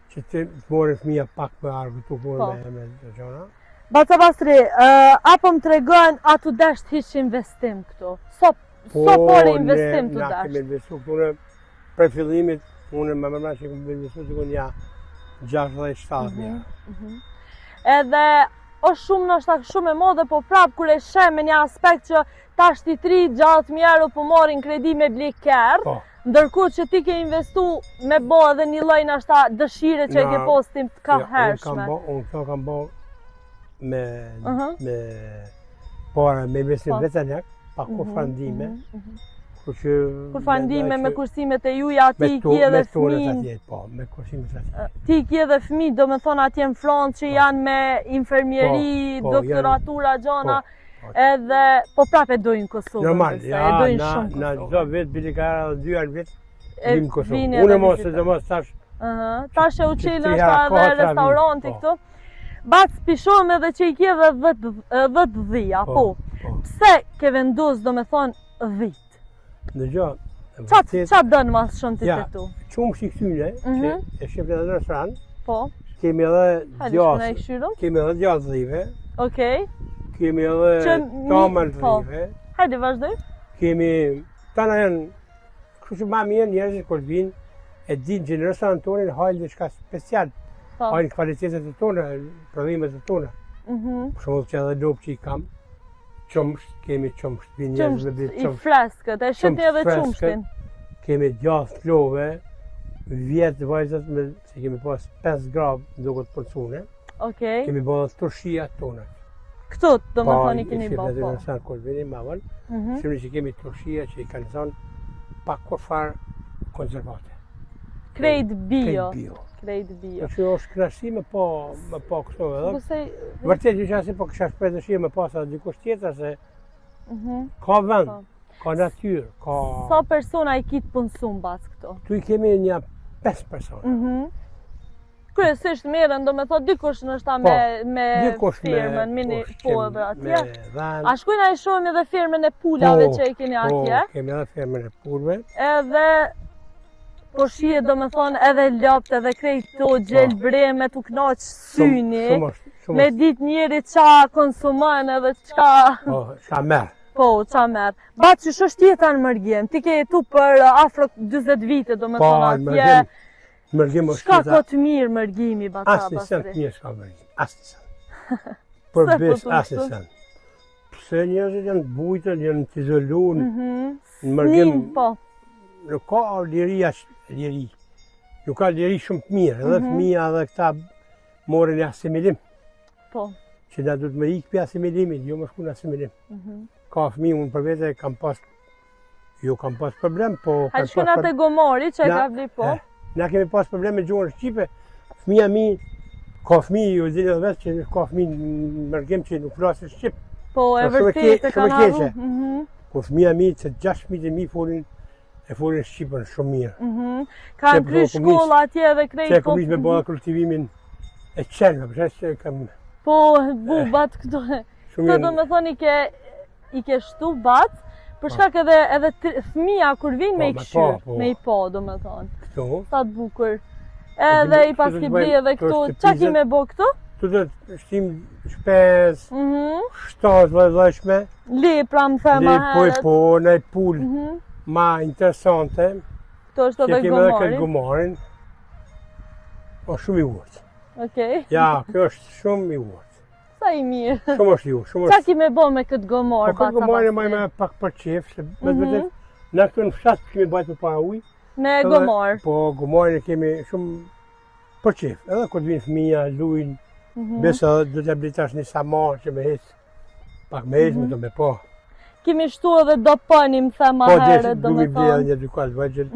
që të morën fëmija pak me argë të punë me gjona. Baca Basri, apo më tregojnë atu dasht hiç investim këtu? So por investim të Na dasht? kemi investu këtu për fillimit, unë më mërma që kemi investu të kënë 60-70. Edhe është shumë nështë shumë e modhe, po prapë kur e shem me një aspekt që tash ti 3-6.000 euro po morin kredi me bli kerë, ndërkohë që ti ke investu me bo edhe një lloj nështë dëshire që e ke postim të ka hershme. Unë këto kam bo me para me investim vetanjak, pa kur fandime. Kur fandime me kursimet e juja, ti ki edhe fëmijë. Po, me kursimet atje. Ti ki edhe fëmijë, do me thonë atje në Francë që janë me infermieri, doktoratura, gjona, edhe po prap e dojnë Kosovën. Normal, na çdo vit bili ka 2 herë vit vim në Kosovë. Unë mos se mos tash. Tash e uçilën edhe restoranti këtu. Bac pishom edhe që i kje dhe 10 dhia, po. Pse ke vendus do me thonë 10? Në gjo, qa dënë mas shumë të tu? Qumë shikësyne, që e shqipë edhe në restoran, kemi edhe gjasë dhive, kemi edhe tomën dhive, hajde vazhdoj. Kemi, tana janë, kështu që ma mirë njerëzit kërë vinë, e dinë që në restoran tonë hajlë dhe shka special, hajlë kvalitetet e tonë, prodhimet e tonë. Për shumë që edhe lopë që i kam, qumsht, kemi qumsht, vinë njerëzit me bitë qumsht. I freskët, e shëtni edhe qumshtin. Kemi gjasë klove, vjetë vajzat me, se kemi pas 5 grabë duke të përcune. Kemi bëllë turshia tonë. Këtu, do më thoni keni bëllë, po. Shqipë në sanë kërë vini ma vëllë, shumë që kemi turshia që i kanë zonë pak kur farë konservate. Krejt bio. Krejt bio. Që është knashti me po kështu edhe. Vërtet që qasi po kësha shprej dëshirë me pas edhe dikush tjetër se ka vend, ka natyrë, ka... Sa persona i kitë punësum bas këto? Tu i kemi një 5 persona. Kryesisht merren, do me thot dikush nështë me firmën, mini po edhe atje. A shkujna i shohim edhe firmën e pulave që i keni atje? Po, kemi edhe firmën e pulve. Edhe po shije do me thonë edhe lopt edhe krejt to gjel breme t'u knaq syni, me dit njeri qa konsumën edhe qa... Qa merë. Po, qa merë. Batë që shështë tjeta në mërgjim, ti ke jetu për afro 20 vite do me thonë atje. Mërgjim është shka ka të mirë mërgjimi, Baca Basri? Asë një sen të mirë shka mërgjim, asë një sen. Për bes, asë një sen. Pse njerëzit janë bujtën, janë të izoluar në mërgjim. Nuk ka liria, nuk ka liri shumë të mirë, edhe fëmija edhe këta morën e asimilim. Që na du të me ikë për asimilimit, jo më shku në asimilim. Ka fëmijë unë për vete kam pas problem, po... Hajtë shkuna të gomori që e ka vli po? Na kemi pas problem me gjuhën shqipe, fëmija mi, ka fëmijë, ju zilë edhe vetë që ka fëmijë në mërgjim që nuk flasë shqip. Po, e vërtet e kanë arru. Po fëmija mi, që 6.000 e folin Shqipën shumë mirë. Kanë kry shkolla atje dhe krejt... Që e kom ishë me bëha kultivimin e qenëve, përshë që kam... Po, bubat këto... Këto do me thonë i ke shtu bat, për shkak edhe fëmija kur vinë me i këshyrë, me i po, do me thonë. Këto? Sa të bukur. Edhe i pas ki bli edhe këto, qa ki me bo këto? Këto të shtim shpes, shtas vëzëshme. Lepra më thema heret. Po, në i pull. Ma interesante, që kemi edhe këtë gomarin, o shumë i urtë. Okej. Ja, kjo është shumë i urtë. Sa i mirë. Shumë është ju, shumë Qa është. ki me bo me këtë gomor? Po këtë gomorë e majme pak për qef, se me të vërtet, na këtu në fshat kemi bajtë për para ujë. Me gomor. Po gomorën e kemi shumë për qef. Edhe kur vinë fëmija, lujnë, besa do të blitash një samar që me hecë. Pak me hecë, me të me po. Kimi shtu edhe do pëni më thema Po, herët, do du me mi bleda thonë. një dy kalë vëgjel,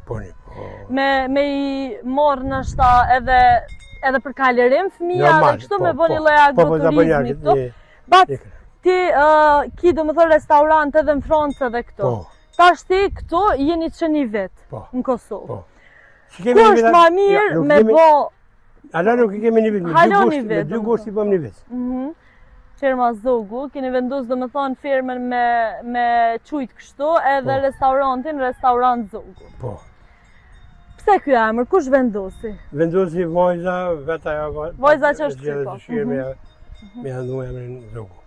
po një, po. Me i morë nështa edhe për kalirim fëmija dhe kështu me bo një lloj agroturizmi këtu. Bat, ti ki do më thë restorant edhe në Francë edhe këtu. Tash ti këtu jeni që një vetë në Kosovë. Ku është ma mirë me bo... Ala nuk i kemi një vetë, me dy gusht i bëm një vetë. Firma Zogu, keni vendus do më thonë firmën me qujtë kështu edhe restorant Zogu. Po. Pse kjo emër, kush vendosi? Vendosi vajza, vetë ajo... Vajza që është që po. Me handu emrin Zogu.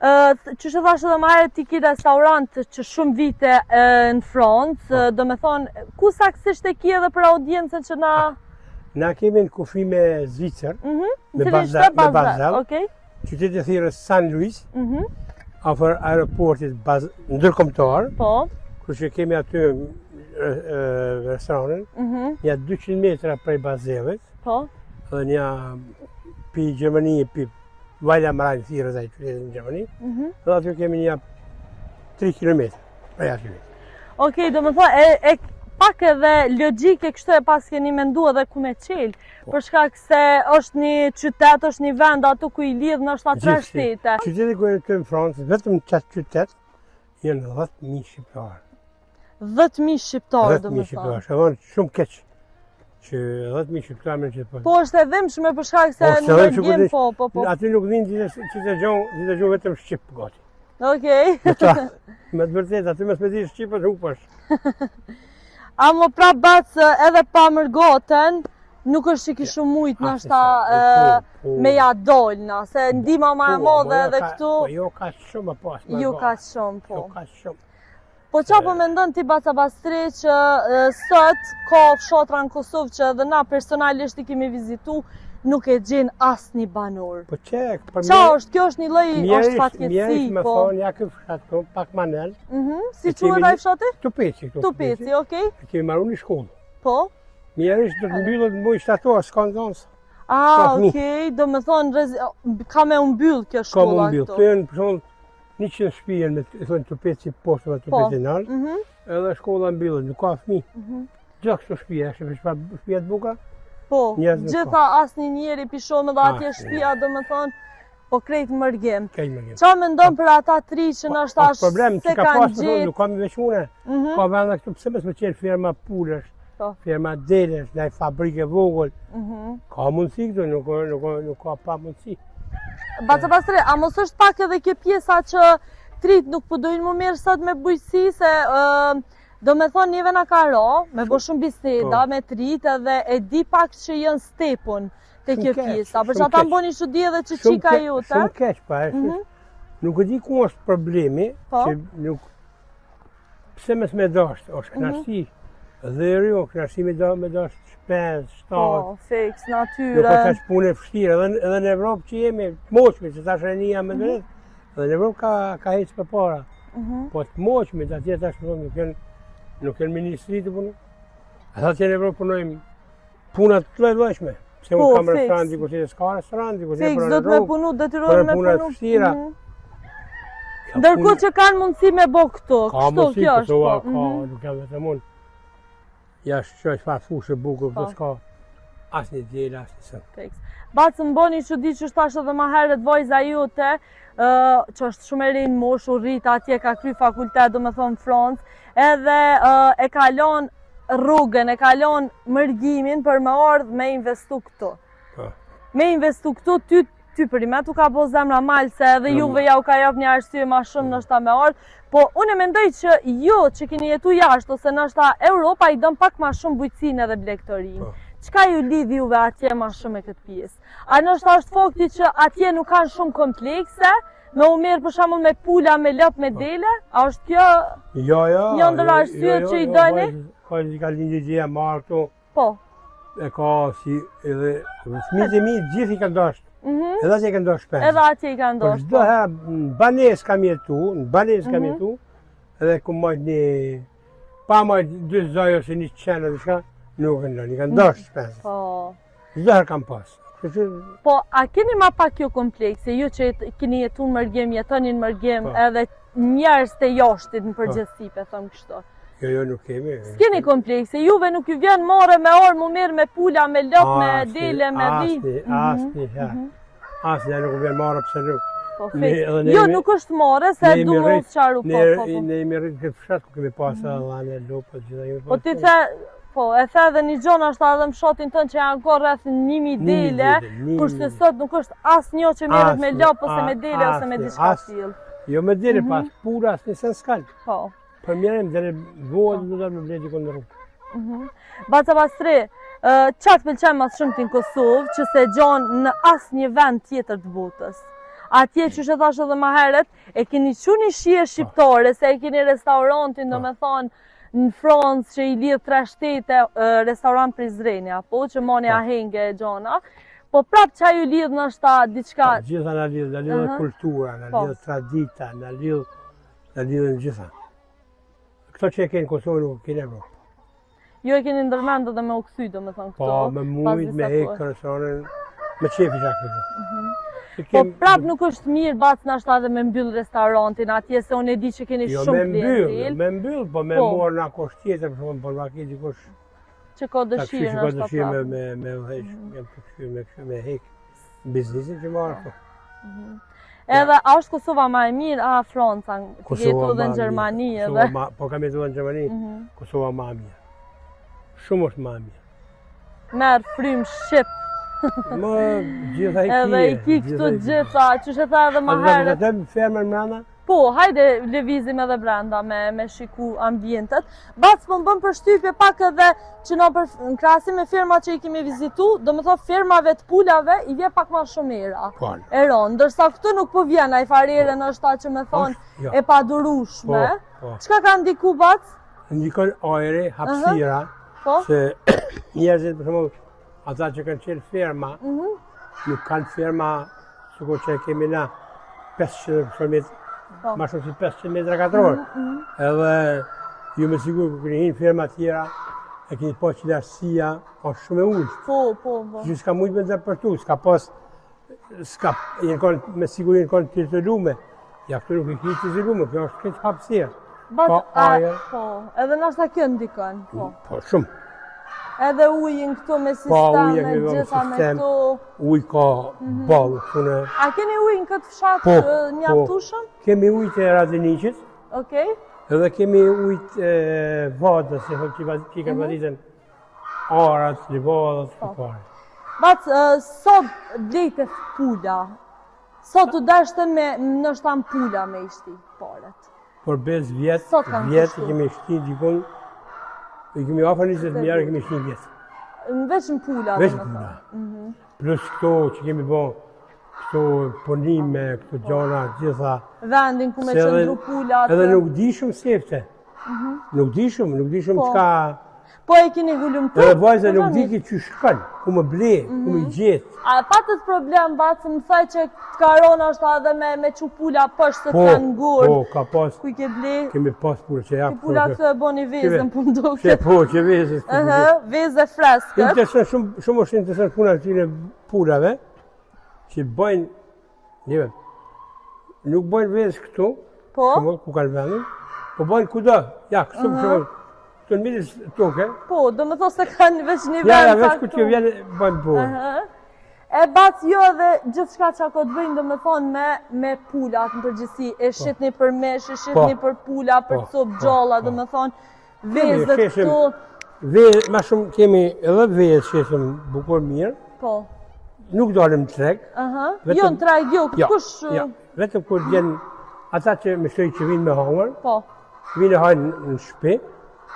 Që që thashtë edhe marë ti ki restorant që shumë vite në Francë, do me thonë, ku saksisht e ki edhe për audiencën që na... Na kemi në kufi me Zvicër, me Basel, qytetë e thirrës San Luis, afër aeroportit ndërkombëtar, ku që kemi aty restoranin, një 200 metra prej Baselit, dhe një pi Gjermani, pi Vajla Marajnë thirrës ai qytetin në Gjermani, dhe aty kemi një 3 kilometra prej aty. Okej, do më thonë, pak edhe logjike kështu e pas keni mendu edhe ku me qelë, për shkak se është një qytet, është një vend aty ku i lidh nështë 3 shtete. Qyteti ku e të në Francë, vetëm qatë qytet, jenë 10.000 shqiptarë. 10.000 shqiptarë, do më thonë. 10.000 shqiptarë, shëvonë shumë keqë, që 10.000 shqiptarë me qëtë. Po është e dhimbshme për shkak se nuk gjem po. Aty nuk dhinë që të gjohë vetëm Shqipë gati. Okej. Me të vërtet, aty me s'me di Shqipët hupash. A më prap bacë edhe pa mërgoten, nuk është që ki shumë mujtë nështë me ja dollëna, se ndima ma e modhe edhe këtu... Po jo ka shumë pas. Jo ka shumë, po. Jo ka shumë. Po qa po mendon ti Baca Bastri që sot ka fshatra në Kosovë që edhe na personalisht i kemi vizitu, nuk e gjenë asë një banor. Po që, për qa është, kjo është një lloj është fatkeci, mjerish me thonë, ja këtë fshatë, pak manel. Si quhet ai fshati? Tupeci. Tupeci, okej. Kemi marru një shkollë. Po? Mjerish do të mbyllët në mujë shtator, s'ka në zonës. Okej, do me thonë, ka me umbyll kjo shkolla këto. Ka me umbyll, për shumë 100 shpijen me thonë Tupeci poshtë dhe Tupeci nalë, edhe shkolla mbyllët, nuk ka fëmi. Gjak shto shpije, shpije të buka. Po, gjitha asnjë njeri pishonë dhe atje shpia do me thonë, po krejt mërgim. Qa me ndonë për ata 3 që në është ashtë se kanë gjithë? Nuk kam i veç une. Ka venda këtu pëse me qenë firma pulësh, firma delesh, nëjë fabrike vogël. Ka mundësi këtu, nuk ka pa mundësi. Baca Bastri, a mos është pak edhe kjo pjesa që trit nuk përdojnë më mirë sot me bujësi, se do me thonë njëve nga ka ra, me bo shumë biseda, me trit edhe e di pak që jënë stepun të kjo pjesa, për që ata më boni që di edhe që qika jute. Shumë keq pa, nuk e di ku është problemi, që nuk, pse mes me dasht, është knarësi, dheri, knarësi me dasht shpes, shtatë. Po, fix, natyre. Nuk është ashtë punë e fështirë, edhe në Evropë që jemi, moqme, që ta shrenija me dhe, edhe në Evropë ka hecë për para. Po të moqme, të atje ta shrenija, nuk janë ministri të punu. Ata që në Evropë punojmë punat të lojshme. Pse unë kam restorant, diku që s'ka restorant, diku që fix, do të me punu, detyrojnë me punu. Punat fështira. Ndërko që kanë mundësi me bo këto, kështu kjo është po. Ka, nuk jam vetëm unë. Ja shqoj farë fushë bukur, do s'ka asë një djelë, asë një sëmë. Bacë më boni që di që shtash edhe ma herët vojza jute, që është shumë e rinë mosh, u rrit atje, ka kry fakultet, do me thonë Francë, edhe e kalon rrugën, e kalon mërgimin për me ardhë me investu këtu. Me investu këtu, ty përimet u ka bo zemra malë, se edhe juve ja u ka jap një arsye ma shumë nështë me ardhë, po unë e mendoj që jo që keni jetu jashtë, ose nështë Europa i dëm pak ma shumë bujqësin edhe blektorin. Qka ju lidh juve atje ma shumë e këtë pjesë? A nështë është fakti që atje nuk kanë shumë komplekse, me u merë për shamull me pula, me lop, me dele? A është kjo një ndër arsyet që i dëni? Ka një gjëja marë këtu. Po. E ka si edhe fëmijët e mi gjithë i ka dashtë. Edhe atje kanë ndosh shpesh. Edhe atje i kanë Por ndosh. çdo herë në banesë kam jetu, edhe ku majt një pa majt 2 zoj ose 100 ose diçka, nuk e ndonjë, kanë ndosh shpesh. Po. Çdo herë kam pas. Po, a keni ma pak kjo komplekse, ju që keni jetu në Mërgjem, jetoni në Mërgjem, edhe njerëz të jashtit në përgjithësi, pe thëmë kështu. Jo, nuk kemi. S'keni komplekse, juve nuk ju vjen more me orë, mu mirë me pula, me lop, me dele, me dhi. Asnjë nuk vjen more pse nuk. Po, jo, nuk është more, se du më qaru, Ne jemi rritë këtë fshat ku kemi pasë dhane, lopët, gjitha ju. Po ti the, po, e the dhe një gjonë është edhe më shotin tënë që janë ko rreth 1000 dele, kurse sot nuk është asë një që merret me lop, ose me dele, ose me diçka tillë. Jo me dele, pas pura asë një sen s'kall. Po. Për mjerem, dhe vohet në dhe me bledi kënë në rrugë. Baca Pastri, qatë pëlqen mas shumë t'in Kosovë, që se gjonë në asë një vend tjetër të botës. Atje që që thashë edhe ma heret, e keni që një shije shqiptare, se e keni restaurantin, do me thonë, në Francë që i lidhë 3 shtete, restaurant Prizreni, apo që moni ahenge e gjona, po prap që ju lidhë në shta diçka... Gjitha në lidhë kultura, në lidhë tradita, në lidhë në gjitha. Këto që e keni Kosovë nuk keni Evropë. Ju e keni ndërmendë dhe me u këthy, do me thonë këto. Po, me mujt, me hekë kërësonin, me qefi që këto. Po prap nuk është mirë bacë në ashtë edhe me mbyllë restorantin, atje se unë e di që keni shumë klientil. Jo, me mbyllë, po me morë në akosht tjetër, për shumë, por ma ki dikush... Që ka dëshirë në ashtë prapë. Që ka dëshirë me hekë biznisin që marë po. Edhe, a është Kosova ma e mirë, a Franca, që jetu dhe në Gjermani edhe? Po kam jetu dhe në Gjermani, Kosova ma e mirë. Shumë është ma e mirë. Merë frymë shqip. Më gjitha i kje. Edhe i ki këtu gjitha, që që tha edhe ma herët. A dhe të fermer mranda? Po, hajde lëvizim edhe brenda me shiku ambientet. Bacë po më bëm përshtypje pak edhe që në krahasim me firma që i kemi vizitu, do me thonë firmave të pulave i vje pak ma shumë era. Eron, ndërsa këtu nuk po vjen, a i farere në është ta që me thonë e padurushme. Qka ka ndiku bacë? Ndikon ajri, hapsira, se njerëzit për shumë ata që kanë qenë firma, nuk kanë firma sikur që kemi na 500 metra, ma shumë si 500 metra katror. Edhe ju me sigur kërë keni hinë firma tjera, e keni po që lartësia është shumë e ullë. Po. Që s'ka mujtë me ndërpërtu, s'ka pas, me sigur jenë konë të izolume. Ja, këtu nuk i keni të izolume, kjo është këtë hapsirë. Po, edhe nështë kjo ndikon. Po, shumë. Edhe ujin këtu me sisteme, gjitha me këtu. Uj ka balë këtu në... A keni ujin këtë fshatë mjaftushëm? Kemi ujë të Radeniqit. Okej. Edhe kemi ujë të vadës, që i kanë vaditën arat, livadët, të pare. Bacë, sot blejtë pula. Sot të dashtën me nështan pula me ishti paret. Por bez vjetë kemi shti dikun, i kemi afer 20 mjerë, kemi shti vjetë. Veç në pula? Veç në pula. Plus këto që kemi bo, këto ponime, këto gjana, gjitha. Vendin ku me qëndru pula. Edhe nuk di shumë sefte. Nuk di shumë qka... Po e kini hullum të? Edhe vajza nuk di ki që shkën, ku më ble, ku më gjetë. A patët problem, bacë, më thaj që të karona është edhe me që pula pështë të të ngurë. Po, ka pas. Ku i ke ble? Kemi pas pula që jakë. Ki pula këtë e bo një vezën për ndoke. Që vezës. Vezë freskët. Shumë është interesant puna këtine pulave, që bëjnë, njëve, nuk bëjnë vezë këtu, ku kanë vendin, po bëjnë kuda, ja, kështu për shumë. Të në midis toke. Po, do më thosë se kanë veç një vend. Ja, veç ku që vjenë bëjnë bojnë. E bacë jo edhe gjithë shka që ako të bëjnë, do më thonë me pulat në përgjithsi. E shqitni për mesh, e shqitni për pula, për copë gjalla, do më thonë vezët këtu. Ma shumë kemi edhe vezë shqesim bukur mirë. Po. Nuk dalim të treg. Jo në treg, jo, kush... Vetëm kur vjenë ata që më shtoj që vinë me hangër. Po. Vinë e hajnë në shpi.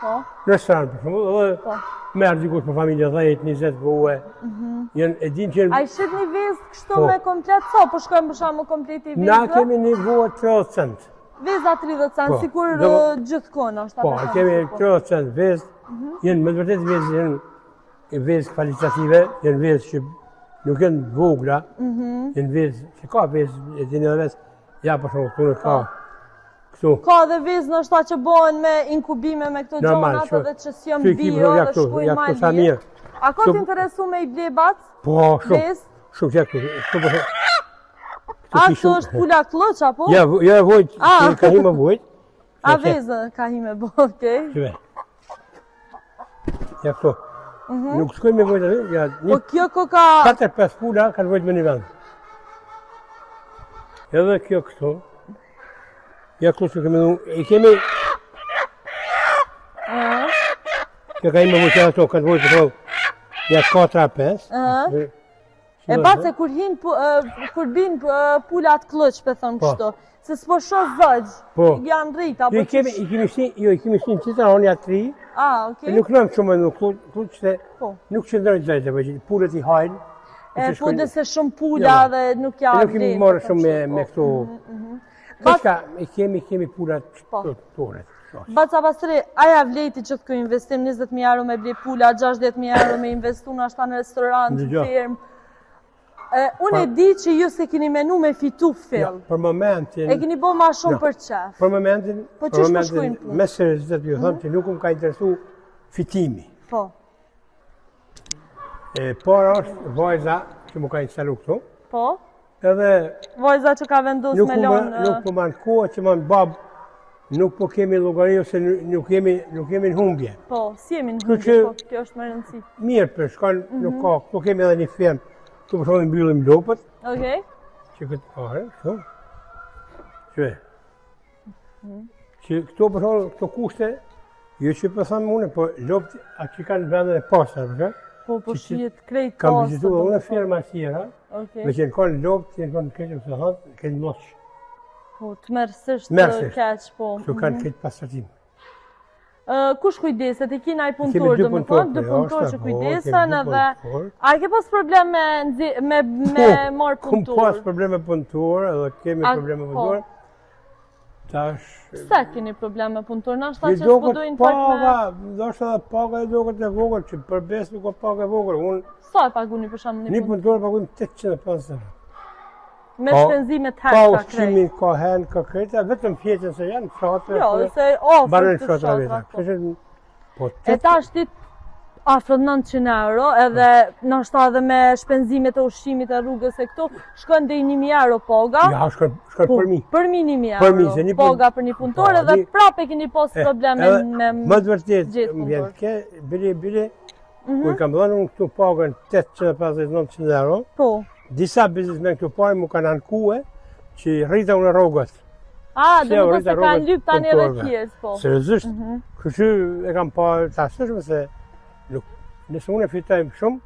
Në restoran për shumë, edhe merë dikush për familje 10-20 vëue. E din që... A i shqit një vezë kështu me komplet, so, po shkojmë për shamë kompleti vezë? Na kemi një vëue 30 cent. Veza 30 cent, si kur gjithë kona është. Po, kemi 30 cent vezë, jenë me të vërtet vezë, jenë vezë kvalitative, jenë vezë që nuk janë vogla, janë vezë, që ka vezë, e dini edhe vezë, ja për shumë, këtu në ka, këtu. Ka dhe vezë në shta që bëhen me inkubime me këto gjonat edhe që s'jom bio dhe shkujnë ma lirë. A ka t'interesu me i ble bacë? Po, shumë, shumë që këtu. A këto është pula kloq, apo? Ja, vojt, ka hi me vojt. A vezë ka hi me bo, okej. Qëve. Ja këto. Nuk s'koj me vojt atë, ja, Po kjo ko ka... 4-5 pula kanë vojt me një vend. Edhe kjo këto. Ja këto që kemi dhu, i kemi... Kjo ka i me vojt ato, kanë vojt ato, ja 4-5. E batë se kur bin pulat kloq, për thëmë kështu, se s'po shoh zëgjë, janë rrita, po qësh... I kemi shtin qita, onë ja 3. Okej. Nuk nëmë shumë nuk kloq se nuk qëndrojnë zëgjë, për që pullet i hajnë. Po dhe se shumë pula dhe nuk ja vlenë. Nuk kemi marrë shumë me këto... Këshka, i kemi pullat tore. Baca Pastri, aja vleti që të këj investim 20.000 euro me ble pula, 60.000 euro me investu në ashta në restorant, firmë. Unë e di që ju se keni menu me fitu fill. Për momentin... E keni bo ma shumë për qef. Për momentin... Po që shpo shkujnë punë? Me seriositet ju thëmë që nuk më ka interesu fitimi. Po. Por është vajza që më ka instalu këtu. Po. Edhe... Vajza që ka vendus me lonë... Nuk po manë kohë që manë babë, nuk po kemi logari ose nuk kemi në humbje. Po, si jemi në humbje, po, kjo është më rëndësi. Mirë për shkon, nuk ka, këtu kemi edhe një firmë. Këtu për shumë mbyllim lopët. Okej. Që këtë pare, këtu. Që këtu për shumë, këto kushte, jo që për thamë une, po lopët atë që kanë vendën e pasër, përshë. Po shijet krejt pasër. Kam vizitu dhe une firma tjera, me që në kanë lopët, që në kanë këtë të thëtë, këtë noqë. Po, të mërësisht të keqë, po. Këtu kanë këtë pasërtim. Kush kujdeset? E kina i punëtor, dhe më thonë, dhe punëtor që kujdesen edhe... A ke pas problem me marë punëtor? Kum pas problem me punëtor, edhe kemi problem me punëtor. Tash... Pse keni problem me punëtor? Nashta që s'podojnë pak me... Nashta dhe paga e doket e vogël, që për bes nuk o paga e vogël. Sa e paguni për shamë një punëtor? Një punëtor paguni 850 euro. Me shpenzimet herë ka krejt. Ka ushqimin, ka hen, ka krejta, vetëm fjeqen se janë fshatre. Jo, se ofër të fshatra. E ta është afro 900 euro, edhe nashta edhe me shpenzimet e ushqimit e rrugës e këto, shkon dhe 1.000 euro poga. Ja, shkon për mi. Për mi 1.000 euro poga për një punëtor, edhe prap e keni pas probleme me më të vërtet, më vjen ke, bile, kur kam dhënë unë këtu pagën 850-900 euro, disa biznesmen këtu pare mu kanë ankue që rrita unë rrogët. Dhe më të se kanë lyp tani edhe tjesë, po. Seriozisht, kështu e kam parë të asëshme se nëse unë e fitojmë shumë,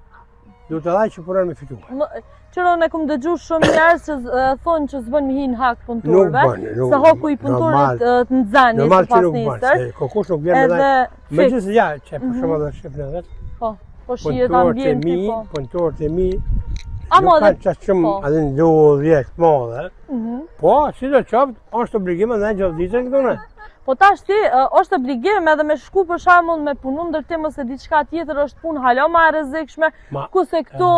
du të dhaj që punën me fitu. Qëron e këmë dëgju shumë njerës që thonë që s'bën mi hinë hak punëtorve, se hoku i punëtorit të nëzani së pas njësër. Kokush nuk vjen me dhaj. Me gjithë ja, që për shumë dhe shqip në vetë. Po shijet ambjenti, po. Punëtorët e mi, nuk kanë qashtë shumë adhe në 10 madhe. Po, si do qaftë, është obligime dhe në gjithë ditën këtune. Po tash ti, është obligim edhe me shku për shamull me punu ndërtim ose diçka tjetër është punë hala ma e rrezikshme, ku se këto...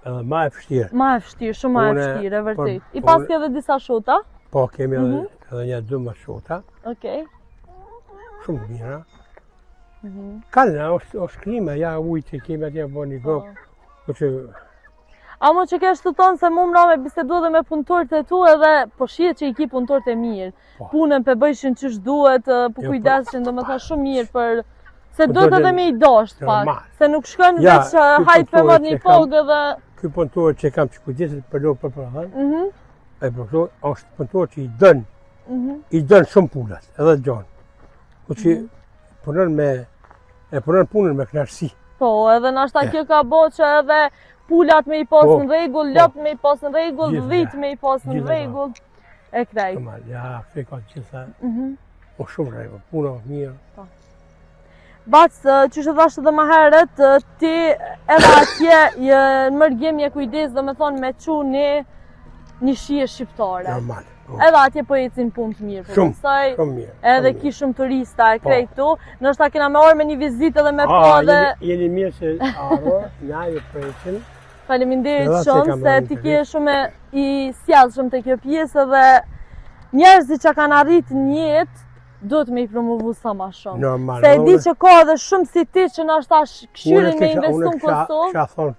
Edhe ma e fështirë. Ma e fështirë, shumë ma e fështirë, e vërtet. I pas ke edhe disa shota? Po, kemi edhe një 2 shota. Okej. Shumë të mira. Kanë, është klima, ja ujtë i kemi atje bo një gokë. Amo që kesh të tonë se mu mra me bisedu dhe me punëtorët e tu edhe po shihet që i ki punëtorët e mirë. Punën për bëjshin qysh duhet, për kujdeshin dhe me tha shumë mirë për... Se do të edhe me i dosht pak, se nuk shkën veç hajt për mërë një pogë dhe... Ky punëtorë që kam që kujdesit për lopë për përhanë, e për këto është punëtorë që i dënë shumë punët, edhe gjonë. Ku që punën punën me knarësi. Po, edhe nashta kjo ka bo që edhe pulat me i pasë në regull, lëpët me i pasë në regull, dhitë me i pasë në regull, e krejt. Ja, fe ka gjitha, o shumë regull, puna o mirë. Bacë, që që thashtë dhe ma herët, ti edhe atje në mërgjimje kujdes dhe me thonë me qu një shije shqiptare. Normal. Edhe atje po ecin punë të mirë. Shumë mirë. Edhe ki shumë turista e krejt tu. Nështë ta kena me orë me një vizitë dhe me po dhe... Jeni mirë që arro, na ju preqin. Faleminderit shumë se ti ke shumë i sjellshëm te kjo pjesë dhe njerëzit që kanë arritur në jetë duhet me i promovu sa ma shumë. Normal. Se e di që ka edhe shumë si ti që na është këshyrin me investu në Kosovë. Unë kisha thonë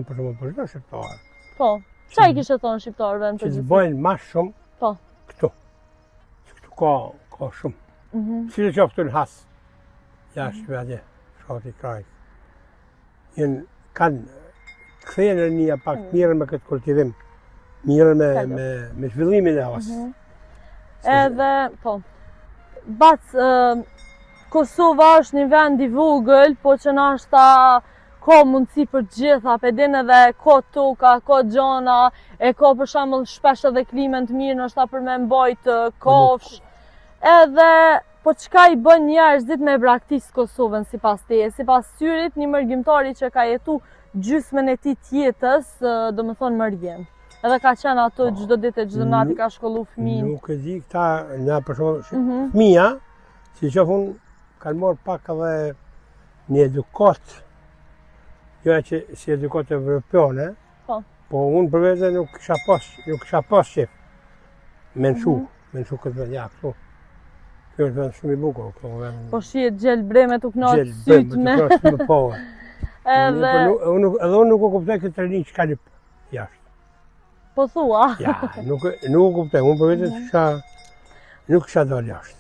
për shumë për shdo shqiptarë. Po, qa i kishe thonë shqiptarëve në që përgjithësi? të bëjnë ma shumë Po. Këtu. Këtu ka shumë. Si të qoftë në hasë, jashtë atje, shkati krajtë. Kanë këthejnë në një pak mirën me këtë kultivim, mirën me zhvillimin e hasë. Edhe, po, Kosova është një vend i vogël, po që nashta ka mundësi për gjitha, pe din edhe ka toka, ka gjana, e ka për shembull shpesh edhe klimën të mirë, nashta për me mbajt kafsh. Edhe, po çka i bën njerëzit me braktisë Kosovën sipas teje? Sipas syrit, një mërgjimtari që ka jetu gjysmën e tij të jetës, domethënë mërgjim. Edhe ka qenë ato çdo ditë, çdo natë ka shkollu fëmijën. Nuk e di këta, nga për shembull, fëmija, si që unë kanë morë pak edhe një edukat, jo që si edukat evropiane, po unë për vete nuk kisha pas qef me nësu këtë vend, ja, këtu. Kjo është vend shumë i bukur, këtu vend. Po shihet gjel breme të knaqë sytë me. Gjel breme të knaqë me po. Edhe unë nuk u kuptoj këtë treni që ka një jashtë. Po thua? Ja, nuk u kuptoj, unë për vete nuk kisha dalë jashtë.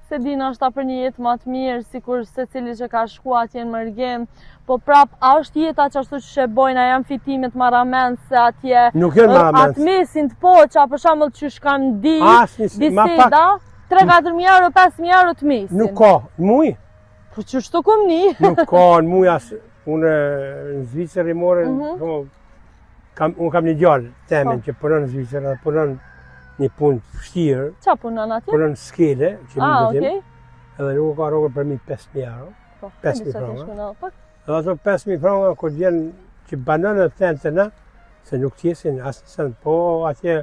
Se di nashta për një jetë ma të mirë, sikur se cili që ka shku atje në mërgjem, po prap, a është jeta që ashtu që shebojnë, a janë fitimet marament se atje, atë mesin të poqa, për shembull që shkam diseda, 3-4.000 euro, 5.000 euro të mesin. Nuk ka, në muj? Po që shtu kom një? Nuk ka, në muj asë, unë në Zvicër i morën, unë kam një gjallë temen që punon në Zvicër, dhe punon një punë të vështirë. Qa punon atje? Punon në skele, që më dhëtim, okej. edhe nuk ka rogër për mi 5.000 euro. Po, 5.000 franga. Edhe ato 5.000 franga, kur vjen që banon e thënë të na, se nuk tjesin asë nësën, po atje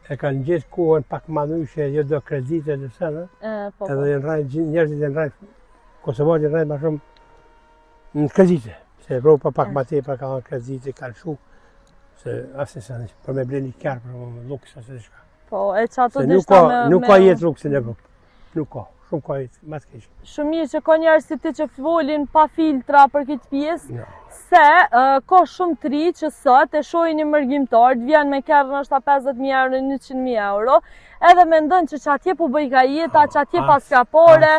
e kanë gjithë kohën pak manushe, jo do kredite dhe sënë, edhe njerëzit e në rajtë, Kosovarët e në rajtë ma shumë në kredite, se Evropa pak ma te pa ka në kredite, kanë shu, se asë nësën, për me ble një kjarë, për me luks, asë në shka. Po, e që ato dishta me... Nuk ka jetë luks në Evropë, nuk ka, shumë ka jetë, ma të keshë. Shumë mirë që ka njerëz si ti që folin pa filtra për këtë pjesë, se ka shumë të ri që sot e shohin një mërgjimtar, të vjen me kërë nështë 50.000 euro, 100.000 euro, edhe me ndonë që atje po bëj ka jeta, që atje pas ka pore,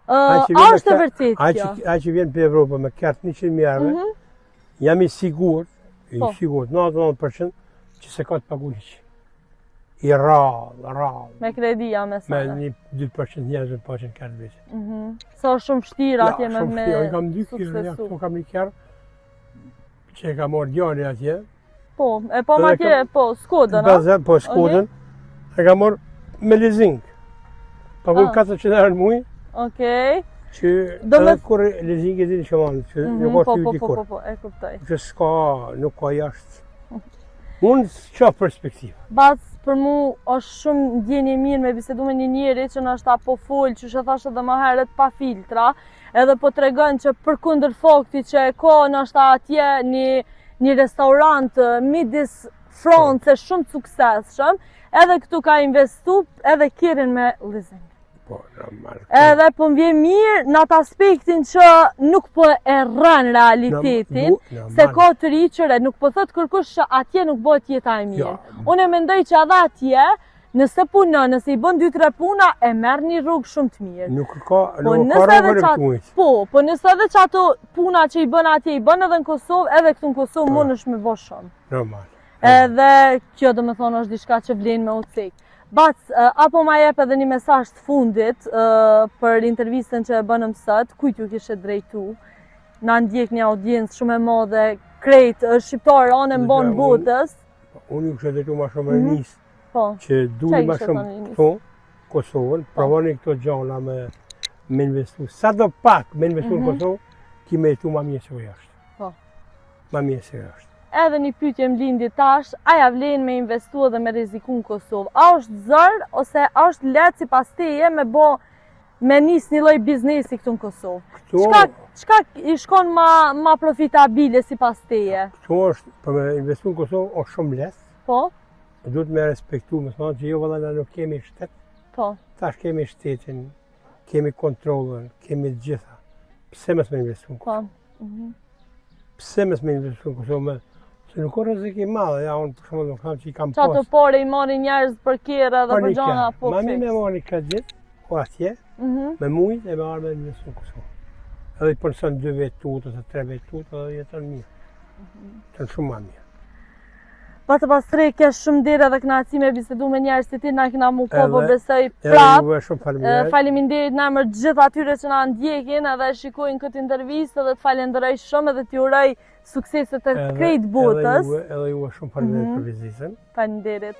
a është e vërtet kjo? A që vjen për Evropë me kërë 100.000 euro, jam i sigurt, 99% që se ka të pagu një që. I rrallë. Me kredia me sene. Me 2% njerëzve po që në kërë vete. Sa është shumë shtirë atje me suksessu. Ja, kam 2 kërë, ja, këto kam një kërë që e ka morë djani atje. Po, e po ma tje, po, Skodën, a? Po, Skodën, e ka morë me leasing. Paguj 400 euro në mujë. Okej. Që edhe kur leasing e din që manë, që nuk ka ty dikur. Po, e kuptoj. Që s'ka, nuk ka jashtë. Unë s'qa perspektivë. Bas, për mu është shumë ndjenje mirë me bisedu me një njeri që nështë po folë, që shë thashtë edhe ma herët pa filtra, edhe po të regën që për kundër fakti që e ka nështë atje një restaurant midis Francë shumë suksesshëm, edhe këtu ka investu edhe kirin me leasing. Po, normal. Edhe po më vjen mirë në atë aspektin që nuk po e rën realitetin, se ka të riqëre, nuk po thot kërkush që atje nuk bëhet jeta e mirë. Unë e mendoj që edhe atje, nëse punon, nëse i bën 2-3 puna, e merr një rrugë shumë të mirë. Nuk ka rrugë të punit. Po nëse edhe që ato puna që i bën atje, i bën edhe në Kosovë, edhe këtu në Kosovë mund është me bë shumë. Normal. Edhe kjo do me thonë është diçka që vlen me ucek. Bac, apo ma jep edhe një mesazh të fundit për intervistën që e bënëm sot, kujt ju kishe drejtu? Na ndjek një audiencë shumë e madhe, krejt shqiptarë anë e mbonë botës. Unë ju kishe drejtu ma shumë e njësë, që duhi ma shumë këtu, Kosovën, pravoni këto gjana me investu. Sa do pak me investu në Kosovë, ki me jetu ma mje se o jashtë. Ma mje se o jashtë. Edhe një pyetje më lindi tash, a ja vlen me investu edhe me rreziku në Kosovë? A është zërë ose a është letë sipas teje me bo me nis një lloj biznesi këtu në Kosovë. Këtu, Çka i shkon ma profitabile sipas teje? këtu është, për me investu në Kosovë, është shumë lehtë. Po? Duhet me respektu, më thonë që jo valla na nuk kemi shtet. Po. Tash kemi shtetin, kemi kontrollën, kemi të gjitha. Pse mos me investu në Kosovë? Po. Pse mos me investu në Kosovë? Se nuk ka rrezik i madh, ja unë për shembull nuk kam që i kam Qa të pore i marrin njerëz për kjera dhe për gjana po Ma mi fix. me marri kredit, o atje, me mujt e me arme me investu në Kosovë. Edhe i përson 2 vetë tut ose 3 vetë tut, edhe jeton mirë. Jeton shumë ma mirë. Pas të pastre, kesh shumë dire dhe knaci me bisedu me njerëz të ti, na kena mu ko, po Edhe- besoj Edhe prap. juve shumë faleminderit. Faleminderit në emër gjithë atyre që na ndjekin edhe shikojnë këtë intervistë dhe të falenderoj shumë edhe t'ju uroj sukseset e krejt botës. Edhe juve shumë faleminderit për vizitën. Faleminderit.